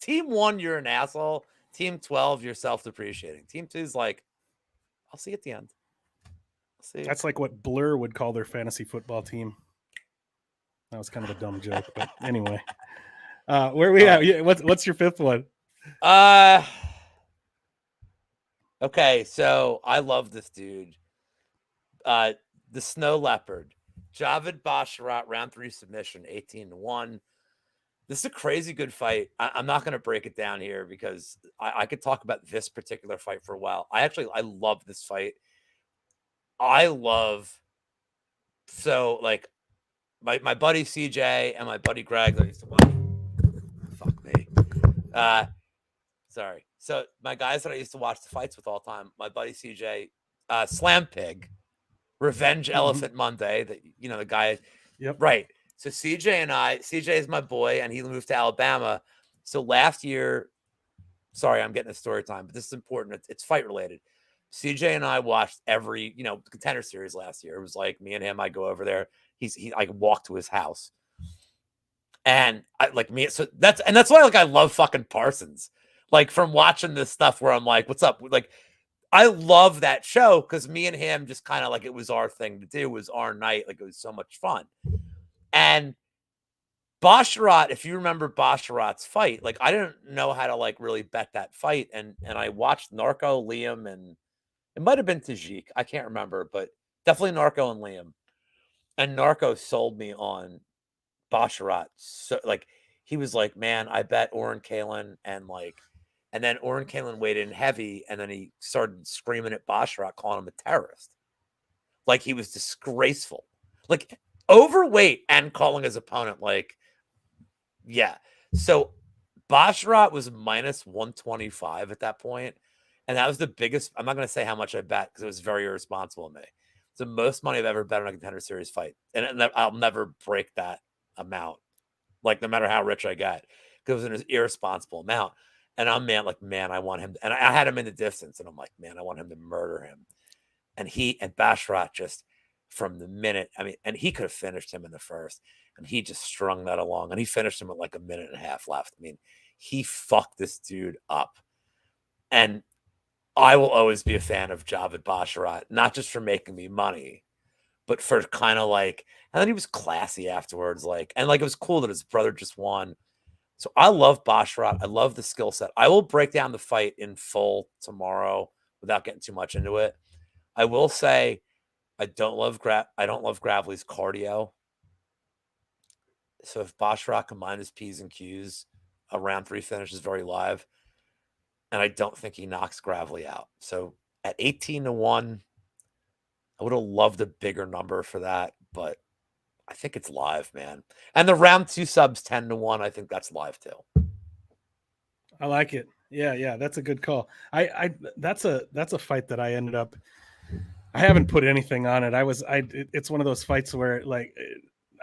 Team 1, you're an asshole. Team 12, you're self-depreciating. Team 2 is like, I'll see you at the end. See. That's like what Blur would call their fantasy football team. That was kind of a dumb joke, but anyway. Where are we at? Yeah, what's your fifth one? Okay, so I love this dude. The Snow Leopard. Javid Basharat, round 3 submission, 18-1. This is a crazy good fight. I'm not going to break it down here because I could talk about this particular fight for a while. I love this fight. My buddy CJ and my buddy Greg that I used to watch. Fuck me. Sorry. So my guys that I used to watch the fights with all the time, my buddy CJ, Slam Pig, Revenge Elephant Monday, the guy. Yep. Right. So CJ is my boy, and he moved to Alabama. So last year, sorry, I'm getting a story time, but this is important. It's fight related. CJ and I watched every, Contender Series last year. It was like me and him. I go over there. I walk to his house, and that's why I love fucking Parsons. Like from watching this stuff where I'm like, what's up? Like, I love that show because me and him just kind of like it was our thing to do. It was our night. Like it was so much fun. And Basharat, if you remember Basharat's fight, like I didn't know how to like really bet that fight. And I watched Narco, Liam, and it might have been Tajik. I can't remember, but definitely Narco and Liam. And Narco sold me on Basharat. So like he was like, man, I bet Oren Kalin and then Oren Kalin weighed in heavy, and then he started screaming at Basharat, calling him a terrorist. Like he was disgraceful. Like overweight and calling his opponent yeah. So Basharat was minus 125 at that point, and that was the biggest. I'm not going to say how much I bet because it was very irresponsible of me. It's the most money I've ever bet on a Contender Series fight, and I'll never break that amount. Like no matter how rich I get, because it was an irresponsible amount. And I'm man, I want him. And I had him in the distance, and I'm like, man, I want him to murder him. And Basharat just. From the minute, and he could have finished him in the first, and he just strung that along, and he finished him with like a minute and a half left. he fucked this dude up. And I will always be a fan of Javid Basharat, not just for making me money, but for kind of like, and then he was classy afterwards. Like, and like, it was cool that his brother just won. So I love Basharat. I love the skill set. I will break down the fight in full tomorrow without getting too much into it. I will say I don't love Gravely's cardio. So if Basharat can mind his P's and Q's, a round 3 finish is very live. And I don't think he knocks Gravely out. So at 18-1, I would have loved a bigger number for that, but I think it's live, man. And the round 2 subs 10-1, I think that's live too. I like it. Yeah, that's a good call. That's a fight that I ended up. I haven't put anything on it. It's one of those fights where, like,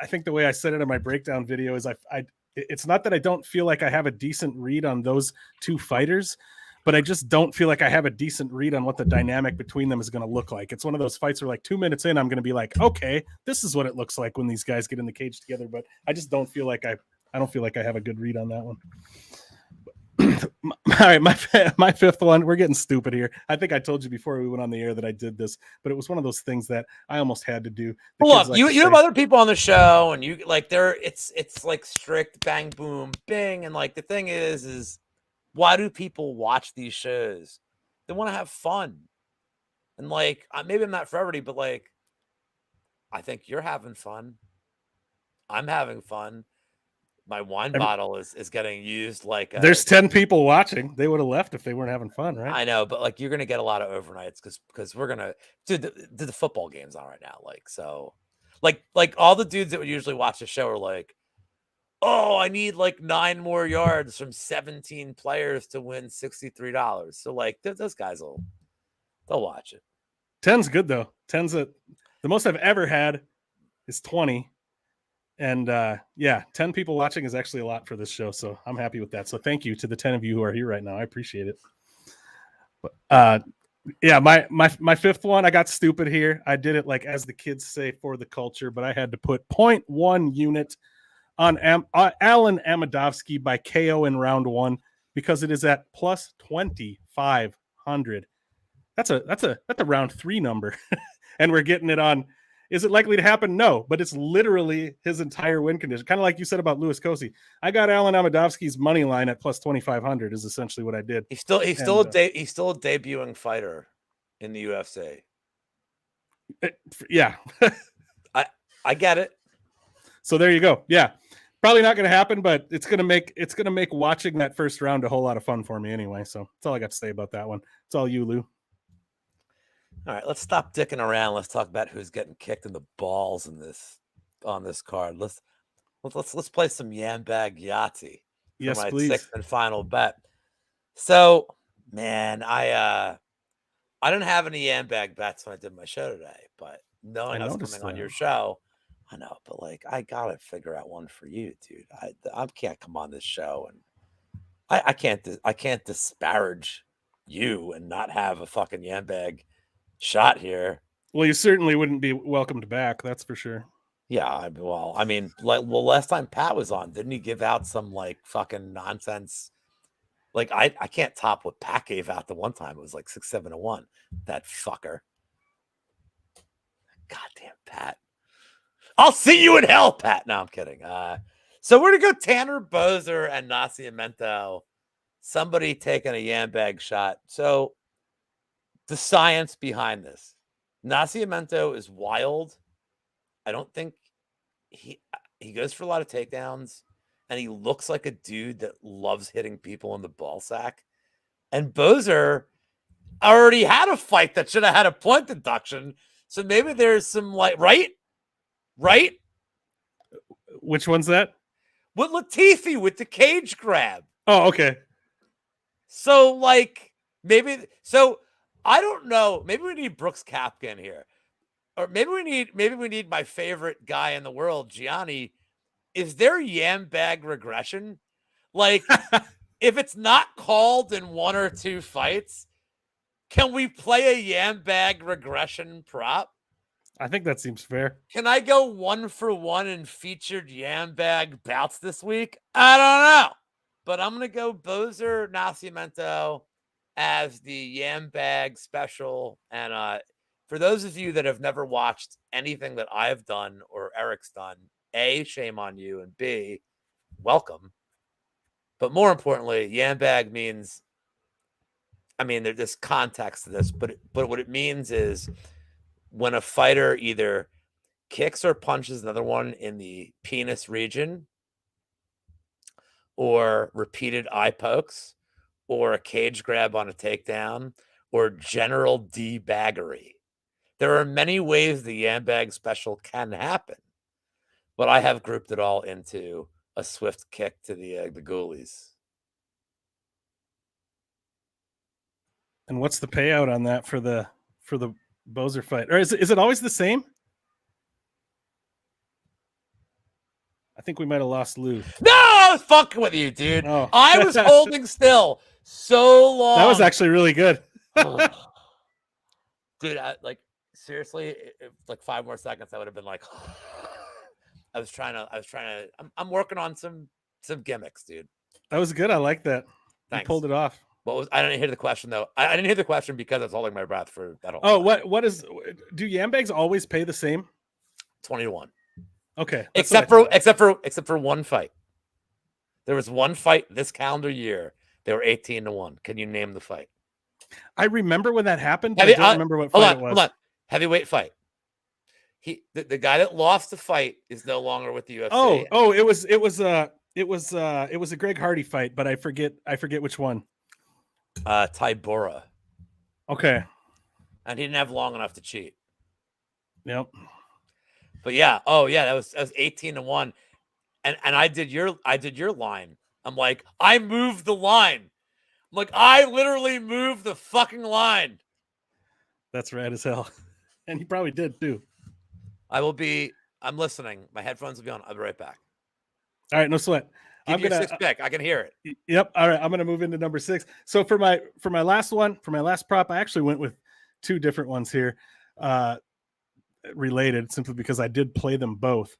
I think the way I said it in my breakdown video is it's not that I don't feel like I have a decent read on those two fighters, but I just don't feel like I have a decent read on what the dynamic between them is going to look like. It's one of those fights where, like, 2 minutes in, I'm going to be like, okay, this is what it looks like when these guys get in the cage together. But I just don't feel like I don't feel like I have a good read on that one. All right, my fifth one. We're getting stupid here. I think I told you before we went on the air that I did this, but it was one of those things that I almost had to do. Look, you have other people on the show, and you like it's like strict bang boom bing, and like the thing is why do people watch these shows? They want to have fun, and like maybe I'm not for everybody, but like I think you're having fun. I'm having fun. My wine bottle is getting used like there's 10 people watching. They would have left if they weren't having fun, right? I know, but like you're gonna get a lot of overnights because we're gonna do the football games on right now. Like so, like all the dudes that would usually watch the show are like, oh, I need like 9 more yards from 17 players to win $63. So like those guys they'll watch it. 10's good though. 10's the most I've ever had is 20. And 10 people watching is actually a lot for this show. So I'm happy with that. So thank you to the 10 of you who are here right now. I appreciate it. But, my fifth one, I got stupid here. I did it like, as the kids say, for the culture, but I had to put 0.1 unit on Alan Amadovsky by KO in round 1 because it is at plus 2,500. That's a round 3 number. And we're getting it on. Is it likely to happen? No, but it's literally his entire win condition. Kind of like you said about Louis Cosi. I got Alan Amadovsky's money line at plus 2,500 is essentially what I did. He's still a debuting fighter in the UFC. Yeah. I get it. So there you go. Yeah. Probably not going to happen, but it's going to make watching that first round a whole lot of fun for me anyway. So that's all I got to say about that one. It's all you, Lou. All right, let's stop dicking around. Let's talk about who's getting kicked in the balls on this card. Let's play some Yambag Yahtzee for yes, my please. 6th and final bet. So, man, I didn't have any Yambag bets when I did my show today, but knowing I was coming on your show, I know, but like I gotta figure out one for you, dude. I can't come on this show and I can't disparage you and not have a fucking Yambag shot here. Well, you certainly wouldn't be welcomed back, that's for sure. Yeah, I mean, last time Pat was on, didn't he give out some like fucking nonsense? Like I can't top what Pat gave out the one time. It was like 6-7-1. That fucker. Goddamn Pat. I'll see you in hell, Pat. No, I'm kidding. So we're gonna go Tanner Boser and Nascimento. Somebody taking a Yambag shot. So the science behind this. Nascimento is wild. I don't think he goes for a lot of takedowns, and he looks like a dude that loves hitting people in the ball sack. And Boser already had a fight that should have had a point deduction. So maybe there's some like right? Which one's that? With Latifi with the cage grab. Oh, okay. So like maybe I don't know. Maybe we need Brooks Koepka in here. Or maybe we need my favorite guy in the world, Gianni. Is there Yambag regression? Like, if it's not called in 1 or 2 fights, can we play a Yambag regression prop? I think that seems fair. Can I go 1 for 1 in featured Yambag bouts this week? I don't know. but I'm gonna go Bozer Nascimento as the Yam Bag special. And for those of you that have never watched anything that I've done or Erik's done, A, shame on you, and B, welcome. But more importantly, Yam Bag means, I mean, there's this context to this, but what it means is when a fighter either kicks or punches another one in the penis region, or repeated eye pokes, or a cage grab on a takedown, or general debaggery. There are many ways the Yam Bag special can happen, but I have grouped it all into a swift kick to the ghoulies. And what's the payout on that for the Bozer fight? Or is it always the same? I think we might have lost Lou. No, I was fucking with you, dude. Oh. I was holding still so long. That was actually really good. Dude, seriously, like 5 more seconds, I would have been like, I was trying to. I'm working on some gimmicks, dude. That was good. I like that. Thanks. You pulled it off. I didn't hear the question though. I didn't hear the question because I was holding my breath for that whole. Oh, time. Do Yam Bags always pay the same? 20-1. Okay. Except for one fight. There was one fight this calendar year. They were 18-1. Can you name the fight? I remember when that happened, but I don't remember what fight it was. Hold on. Heavyweight fight. The guy that lost the fight is no longer with the UFC. Oh, it was a Greg Hardy fight, but I forget which one. Tybura. Okay. And he didn't have long enough to cheat. Yep. But yeah, that was 18-1. And I did your line. I'm like, I moved the line. I'm like, I literally moved the fucking line. That's rad as hell. And he probably did too. I'm listening. My headphones will be on. I'll be right back. All right, no sweat. I'm gonna 6 pick. I can hear it. Yep. All right. I'm gonna move into number 6. So for my last prop, I actually went with 2 different ones here, related, simply because I did play them both.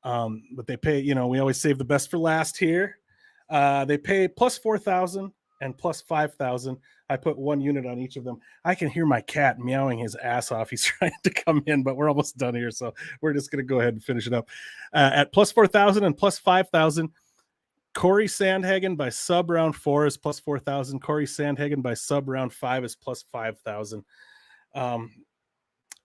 But they pay, we always save the best for last here. They pay plus 4,000 and plus 5,000. I put 1 unit on each of them. I can hear my cat meowing his ass off. He's trying to come in, but we're almost done here. So we're just going to go ahead and finish it up. At plus 4,000 and plus 5,000, Cory Sandhagen by sub round 4 is plus 4,000. Cory Sandhagen by sub round 5 is plus 5,000. I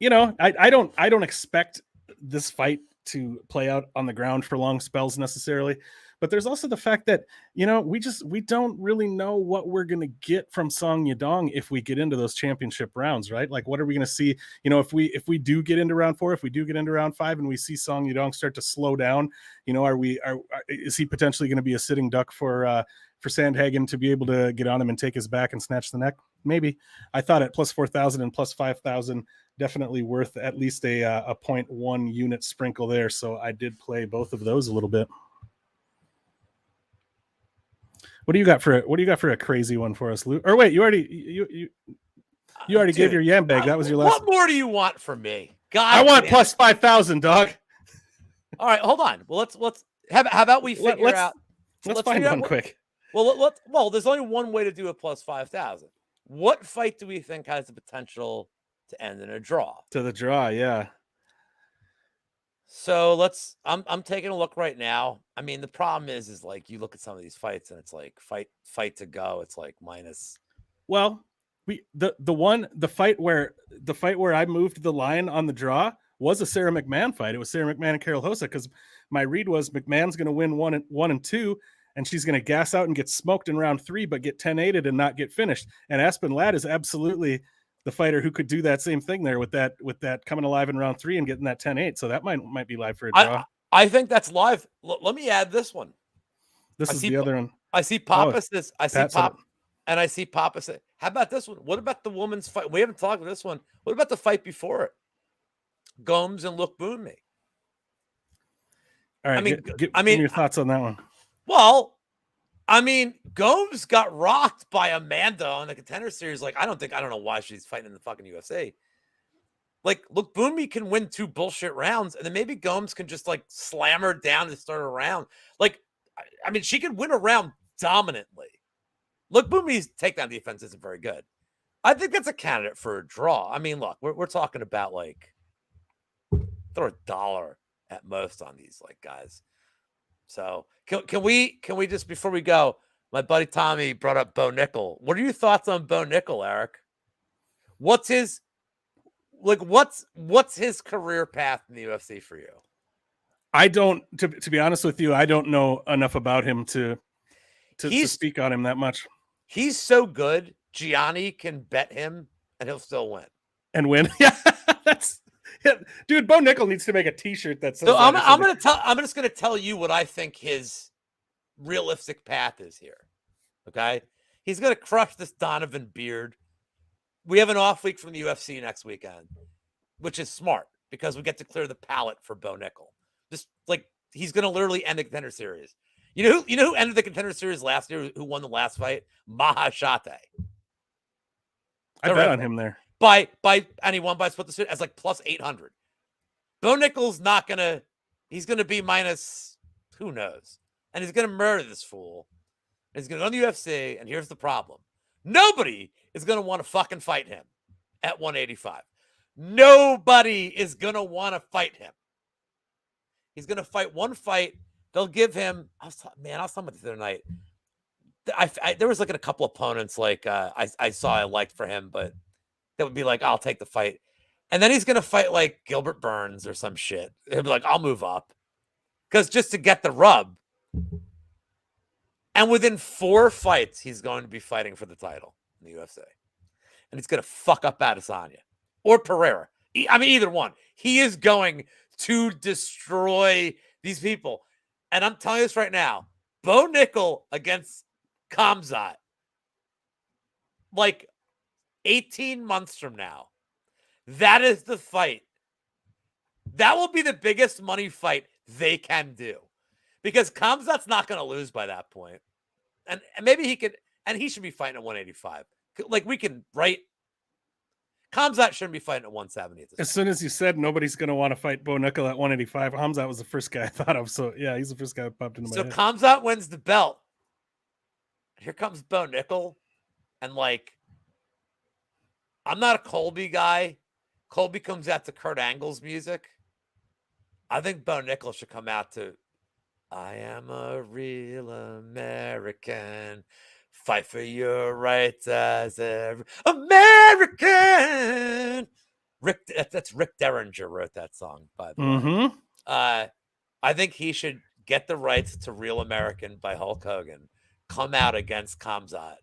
don't expect this fight to play out on the ground for long spells necessarily, but there's also the fact that we don't really know what we're going to get from Song Yadong if we get into those championship rounds, right? Like, what are we going to see? If we do get into round 4, if we do get into round 5, and we see Song Yadong start to slow down, is he potentially going to be a sitting duck for Sandhagen to be able to get on him and take his back and snatch the neck? Maybe. I thought at plus 4,000 and plus 5,000, definitely worth at least a 0.1 unit sprinkle there. So I did play both of those a little bit. What do you got for a crazy one for us, Lou? Or wait, you already gave your Yam Bag. That was your last. What more do you want from me? God, I want plus 5,000, dog. All right, hold on. Well, let's how about we figure out. Let's find one quick. Well, there's only one way to do a plus 5,000. What fight do we think has the potential to end in a draw? To the draw, yeah. So I'm taking a look right now. I mean, the problem is like you look at some of these fights and it's like fight to go. It's like minus. Well, the fight where I moved the line on the draw was a Sarah McMahon fight. It was Sarah McMahon and Carol Hossa, because my read was McMahon's going to win 1 and 2, and she's going to gas out and get smoked in round 3, but get 10-8'd and not get finished. And Aspen Ladd is absolutely the fighter who could do that same thing there with that coming alive in round 3 and getting that 10-8. So that might be live for a draw. I think that's live. Let me add this one. This is the other one. I see Pappas. And I see Pappas. How about this one? What about the woman's fight? We haven't talked about this one. What about the fight before it? Gomes and Look Boon Me. All right. Give me your thoughts on that one. Well, I mean, Gomes got rocked by Amanda on the Contender Series. Like, I don't know why she's fighting in the fucking UFC. Like, look, Boon Me can win 2 bullshit rounds, and then maybe Gomes can just like slam her down to start a round. Like, I mean, she could win a round dominantly. Look, Bumi's takedown defense isn't very good. I think that's a candidate for a draw. I mean, look, we're talking about like throw $1 at most on these like guys. So can we just, before we go, my buddy Tommy brought up Bo Nickel. What are your thoughts on Bo Nickel, Eric? What's his his career path in the UFC for you? I don't, to be honest with you, I don't know enough about him to speak on him that much. He's so good, Gianni can bet him and he'll still win. And win. Yeah, dude, Bo Nickel needs to make a t-shirt that says so I'm just gonna tell you what I think his realistic path is here. Okay. He's gonna crush this Donovan Beard. We have an off week from the UFC next weekend, which is smart because we get to clear the palate for Bo Nickel. Just like he's gonna literally end the Contender Series. You know who ended the Contender Series last year? Who won the last fight? Mahashate. I bet on him there. And he won by split decision as like plus 800. Bo Nickel's not gonna. He's gonna be minus who knows, and he's gonna murder this fool. And he's gonna go to the UFC. And here's the problem: nobody is gonna want to fucking fight him at 185. Nobody is gonna want to fight him. He's gonna fight one fight. They'll give him. I was talking about this the other night. There was like a couple opponents like I saw I liked for him, but that would be like, I'll take the fight. And then he's gonna fight like Gilbert Burns or some shit. He'll be like, I'll move up. Because just to get the rub. And within 4 fights, he's going to be fighting for the title in the UFC. And he's gonna fuck up Adesanya or Pereira. I mean, either one. He is going to destroy these people. And I'm telling you this right now, Bo Nickel against Khamzat, like 18 months from now, that is the fight. That will be the biggest money fight they can do. Because Khamzat's not going to lose by that point. And maybe he could, and he should be fighting at 185. Like we can, right? Khamzat shouldn't be fighting at 170. As soon as you said nobody's going to want to fight Bo Nickel at 185, Khamzat was the first guy I thought of. So, yeah, he's the first guy that popped into my head. So Khamzat wins the belt. Here comes Bo Nickel. And, like, I'm not a Colby guy. Colby comes out to Kurt Angle's music. I think Bo Nickel should come out to I am a real American. Fight for your rights as every American. That's Rick Derringer wrote that song, by the way. I think he should get the rights to Real American by Hulk Hogan. Come out against Khamzat.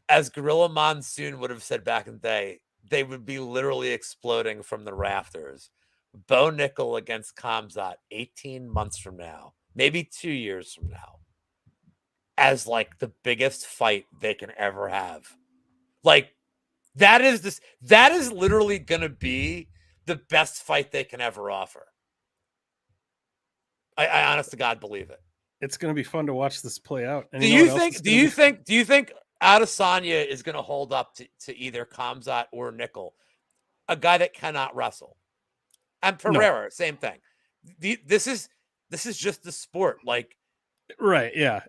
As Gorilla Monsoon would have said back in the day, they would be literally exploding from the rafters. Bo Nickel against Khamzat 18 months from now, maybe 2 years from now, as like the biggest fight they can ever have. Like that is literally going to be the best fight they can ever offer. I honest to God believe it. It's going to be fun to watch this play out. And do you think Adesanya is going to hold up to either Khamzat or Nickel, a guy that cannot wrestle? And Pereira, same thing. This is just the sport, like, right? Yeah,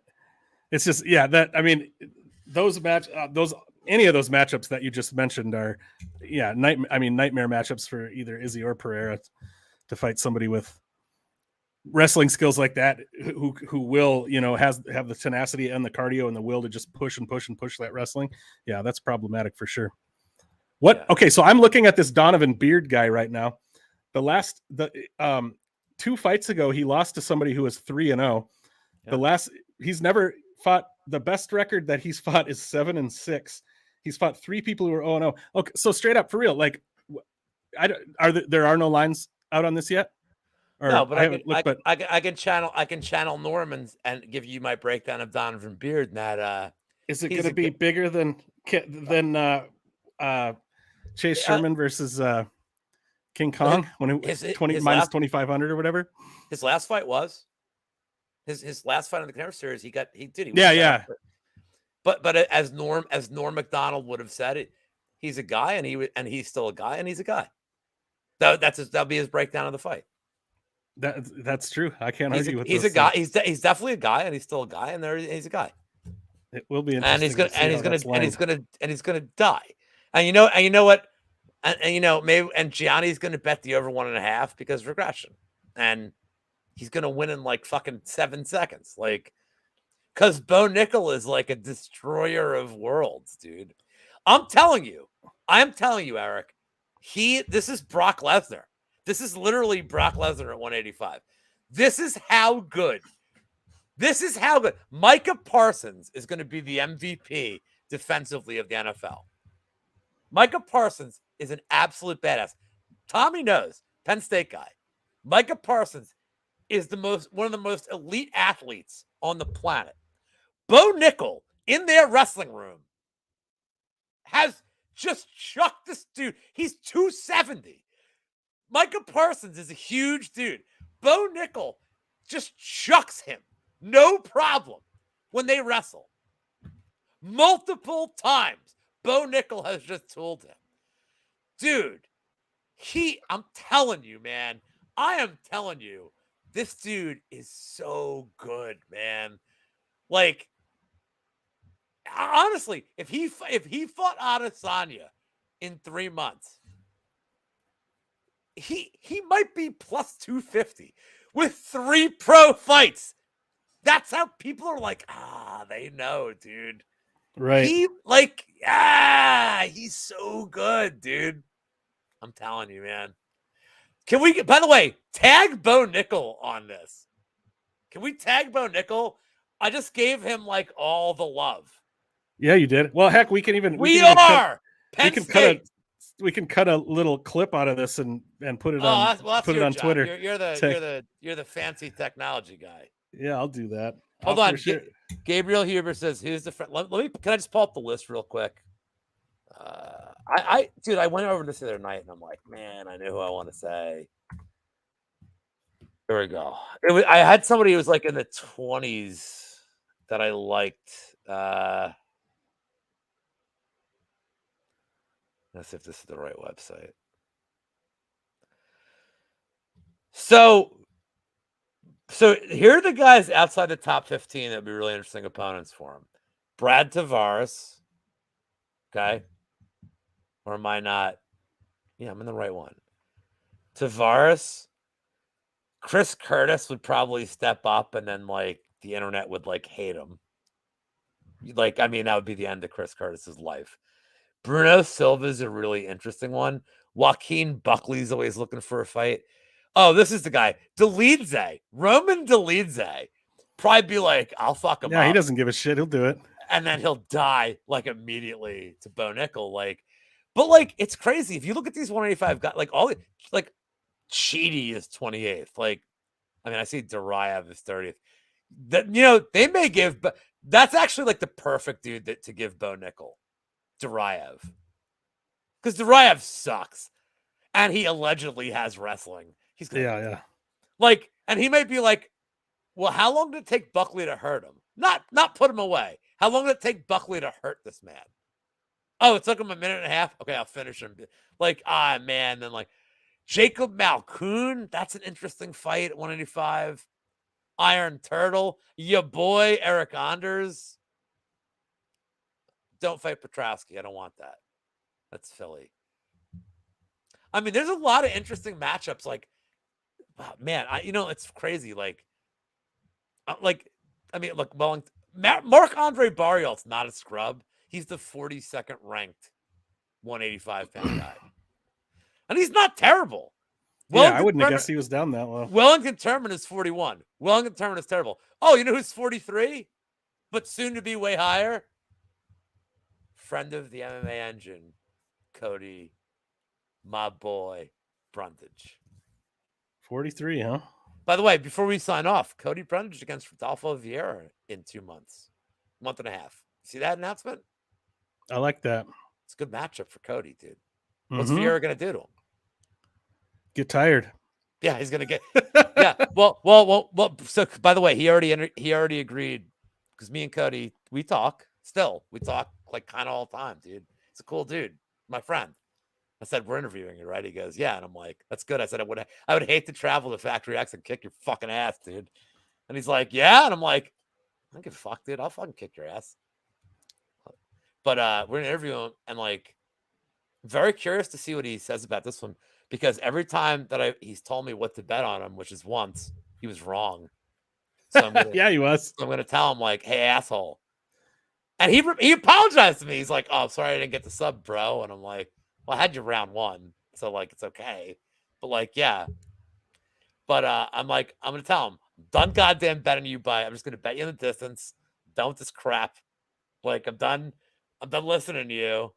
it's just any of those matchups that you just mentioned are nightmare matchups for either Izzy or Pereira to fight somebody with wrestling skills like that who will have the tenacity and the cardio and the will to just push that wrestling. Yeah, that's problematic for sure. Okay, so I'm looking at this Donovan Beard guy right now. The 2 fights ago, he lost to somebody who was 3-0. Yeah. He's never fought. The best record that he's fought is 7-6. He's fought 3 people who are 0-0. Okay, so straight up for real, like, there are no lines out on this yet? Or no, but I can channel Norm and give you my breakdown of Donovan Beard. And that is it going to be bigger than Chase Sherman versus King Kong when it was minus 2,500 or whatever? His last fight was his last fight on the Contender Series. He did. But as Norm Macdonald would have said it, he's a guy and he's still a guy and he's a guy. That'll be his breakdown of the fight. That's true. I can't He's argue with he's this. a guy. He's definitely a guy, and he's still a guy, and he's a guy. It will be And he's interesting gonna to see how that's lined. and he's gonna die. And you know what? And you know, maybe and Gianni's gonna bet the over 1.5 because regression. And he's gonna win in like fucking 7 seconds. Like, because Bo Nickel is like a destroyer of worlds, dude. I'm telling you, Eric. This is Brock Lesnar. This is literally Brock Lesnar at 185. This is how good. Micah Parsons is going to be the MVP defensively of the NFL. Micah Parsons is an absolute badass. Tommy knows, Penn State guy. Micah Parsons is one of the most elite athletes on the planet. Bo Nickel in their wrestling room has just chucked this dude. He's 270. Micah Parsons is a huge dude. Bo Nickel just chucks him. No problem when they wrestle. Multiple times, Bo Nickel has just told him. Dude, I'm telling you, man. I am telling you, this dude is so good, man. Like, honestly, if he fought Adesanya in 3 months, he might be plus 250 with 3 pro fights. That's how people are like, they know, dude. Right. He's so good, dude. I'm telling you, man. Can we, by the way, tag Bo Nickel on this? Can we tag Bo Nickel? I just gave him like all the love. Yeah, you did. Well, heck, we can cut a little clip out of this and put it on Twitter. You're the fancy technology guy. Yeah, I'll do that. Hold on. Sure. Gabriel Huber says, "Who's the friend?" Can I just pull up the list real quick? Dude, I went over this the other night and I'm like, man, I know who I want to say. Here we go. I had somebody who was like in the 20s that I liked. Let's see if this is the right website. So here are the guys outside the top 15 that would be really interesting opponents for him. Brad Tavares. Okay. Or am I not? Yeah, I'm in the right one. Tavares. Chris Curtis would probably step up and then like the internet would like hate him. Like, I mean, that would be the end of Chris Curtis's life. Bruno Silva is a really interesting one. Joaquin Buckley's always looking for a fight. Oh, this is the guy. Roman Dolidze. Probably be like, I'll fuck him up. Yeah, he doesn't give a shit. He'll do it. And then he'll die like immediately to Bo Nickel. Like, but like, it's crazy. If you look at these 185 guys, like Cheaty is 28th. Like, I mean, I see Duraev is 30th. They may give, but that's actually like the perfect dude to give Bo Nickel. Duraev. Because Duraev sucks. And he allegedly has wrestling. He's gonna yeah. Like, and he might be like, well, how long did it take Buckley to hurt him? Not put him away. How long did it take Buckley to hurt this man? Oh, it took him 1.5 minutes. Okay, I'll finish him. Like, man. Then like Jacob Malkoon. That's an interesting fight at 185. Iron Turtle. Your boy, Eric Anders. Don't fight Petrowski. I don't want that. That's Philly. I mean, there's a lot of interesting matchups. Like, man, it's crazy. Like, I mean, look, Marc-Andre Barrios, not a scrub. He's the 42nd ranked 185-pound guy. And he's not terrible. I wouldn't have guessed he was down that low. Wellington Turman is 41. Wellington Turman is terrible. Oh, you know who's 43? But soon to be way higher? Friend of the MMA engine, Cody, my boy, Brundage. 43, huh? By the way, before we sign off, Cody Brundage against Rodolfo Vieira in 2 months. 1.5 months. See that announcement? I like that. It's a good matchup for Cody, dude. What's Vieira going to do to him? Get tired. Yeah, he's going to get... yeah, well. So, by the way, he already agreed, because me and Cody, we talk. Still, we talk like kind of all the time, dude. He's a cool dude. My friend. I said, we're interviewing you, right? He goes, yeah. And I'm like, that's good. I said, I would hate to travel to Factory X and kick your fucking ass, dude. And he's like, yeah. And I'm like, I don't give a fuck, dude. I'll fucking kick your ass. But we're interviewing him, and like, very curious to see what he says about this one, because every time that he's told me what to bet on him, which is once, he was wrong. So I'm gonna, yeah, he was. I'm gonna tell him like, hey, asshole. And he apologized to me. He's like, oh, sorry, I didn't get the sub, bro. And I'm like, well, I had you round one, so like it's okay. But like, yeah. But I'm like, I'm gonna tell him, done goddamn betting you by. I'm just gonna bet you in the distance. Done with this crap. Like, I'm done listening to you.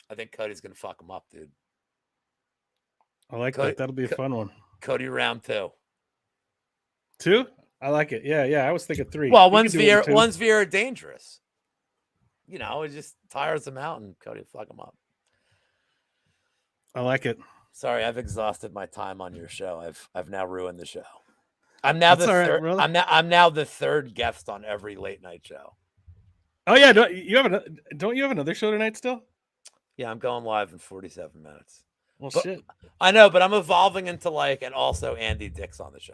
I think Cody's gonna fuck him up, dude. I like that. That'll be a fun one. Cody round 2. 2? I like it. Yeah. I was thinking 3. Well, one's Vieira dangerous. You know, it just tires him out, and Cody fuck him up. I like it. Sorry, I've exhausted my time on your show. I've now ruined the show. I'm now the third. Right, I'm now the third guest on every late night show. Oh yeah, don't you have another show tonight still? Yeah, I'm going live in 47 minutes. Well, shit. I know, but I'm evolving into like, and also Andy Dick's on the show,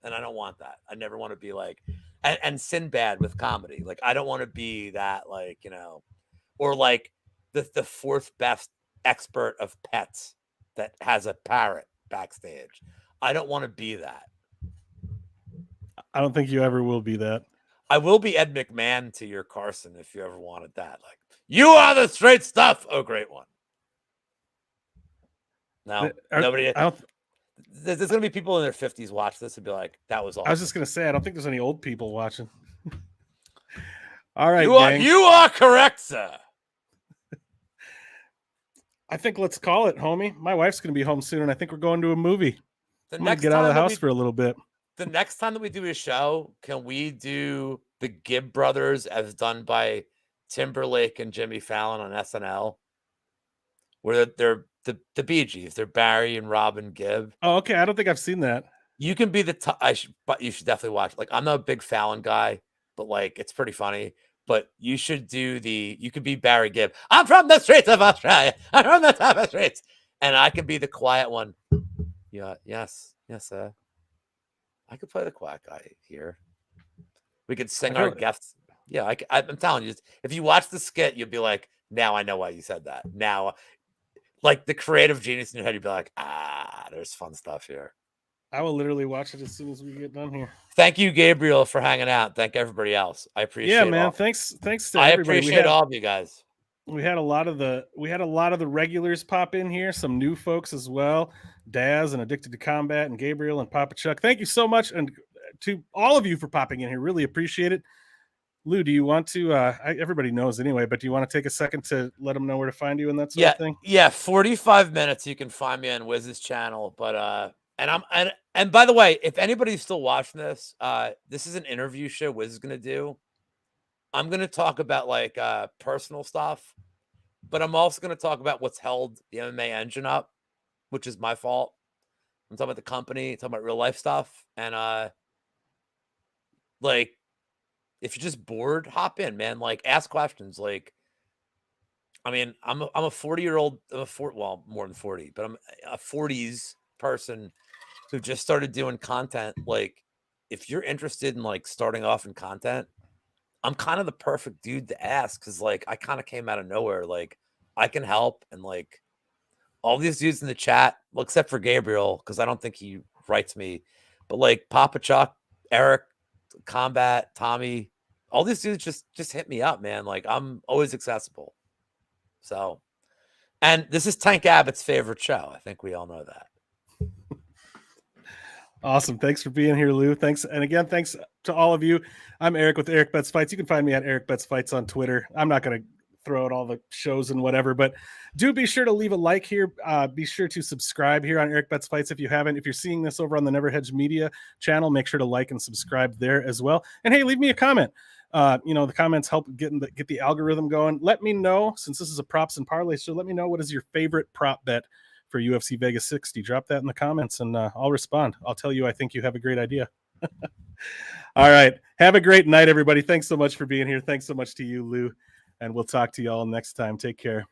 and I don't want that. I never want to be like, and Sinbad with comedy. Like, I don't want to be that, like, you know, or like the fourth best expert of pets that has a parrot backstage. I don't want to be that. I don't think you ever will be that. I will be Ed McMahon to your Carson if you ever wanted that. Like, you are the straight stuff. Oh, great one. No, nobody. There's going to be people in their 50s watch this and be like, that was awesome. I was just going to say, I don't think there's any old people watching. All right, you are correct, sir. I think let's call it, homie. My wife's going to be home soon, and I think we're going to a movie. I'm going to get out of the house for a little bit. The next time that we do a show, can we do the Gibb brothers as done by Timberlake and Jimmy Fallon on SNL? Where they're the Bee Gees. They're Barry and Robin Gibb. Oh, okay. I don't think I've seen that. You can be but you should definitely watch. Like, I'm not a big Fallon guy, but like, it's pretty funny. But you should you could be Barry Gibb. I'm from the streets of Australia. I'm from the top of the streets. And I can be the quiet one. Yeah, yes, sir. I could play the quiet guy here. We could sing our guests. Yeah, I'm telling you, if you watch the skit, you'll be like, now I know why you said that. Now, like, the creative genius in your head, you'd be like, there's fun stuff here. I will literally watch it as soon as we get done here. Thank you, Gabriel, for hanging out. Thank everybody else. I appreciate it. Yeah, man. Thanks to everybody. I appreciate all of you guys. We had a lot of the regulars pop in here, some new folks as well. Daz and Addicted to Combat and Gabriel and Papa Chuck. Thank you so much, and to all of you for popping in here. Really appreciate it. Lou, do you want to everybody knows anyway, but do you want to take a second to let them know where to find you and that sort of thing? Yeah, 45 minutes you can find me on Wiz's channel. But and by the way, if anybody's still watching this, this is an interview show Wiz is gonna do. I'm going to talk about like personal stuff, but I'm also going to talk about what's held the MMA engine up, which is my fault. I'm talking about the company, talking about real life stuff. And like, if you're just bored, hop in, man. Like, ask questions. Like, I mean, I'm a 40-year-old, well, more than 40, but I'm a 40s person who just started doing content. Like, if you're interested in like starting off in content, I'm kind of the perfect dude to ask, because like I kind of came out of nowhere. Like, I can help, and like all these dudes in the chat, well, except for Gabriel, because I don't think he writes me, but like Papa Chuck, Erik, Combat, Tommy, all these dudes just hit me up, man. Like, I'm always accessible. So, and this is Tank Abbott's favorite show. I think we all know that. Awesome. Thanks for being here, Lou. Thanks. And again, thanks to all of you. I'm Erik with Erik Bets Fights. You can find me at Erik Bets Fights on Twitter. I'm not going to throw out all the shows and whatever, but do be sure to leave a like here. Be sure to subscribe here on Erik Bets Fights if you haven't. If you're seeing this over on the Never Hedge Media channel, make sure to like and subscribe there as well. And hey, leave me a comment. The comments help get the algorithm going. Let me know, since this is a props and parlay, so let me know, what is your favorite prop bet for UFC Vegas 60? Drop that in the comments and I'll respond. I'll tell you I think you have a great idea. All right. Have a great night, everybody. Thanks so much for being here. Thanks so much to you, Lou. And we'll talk to you all next time. Take care.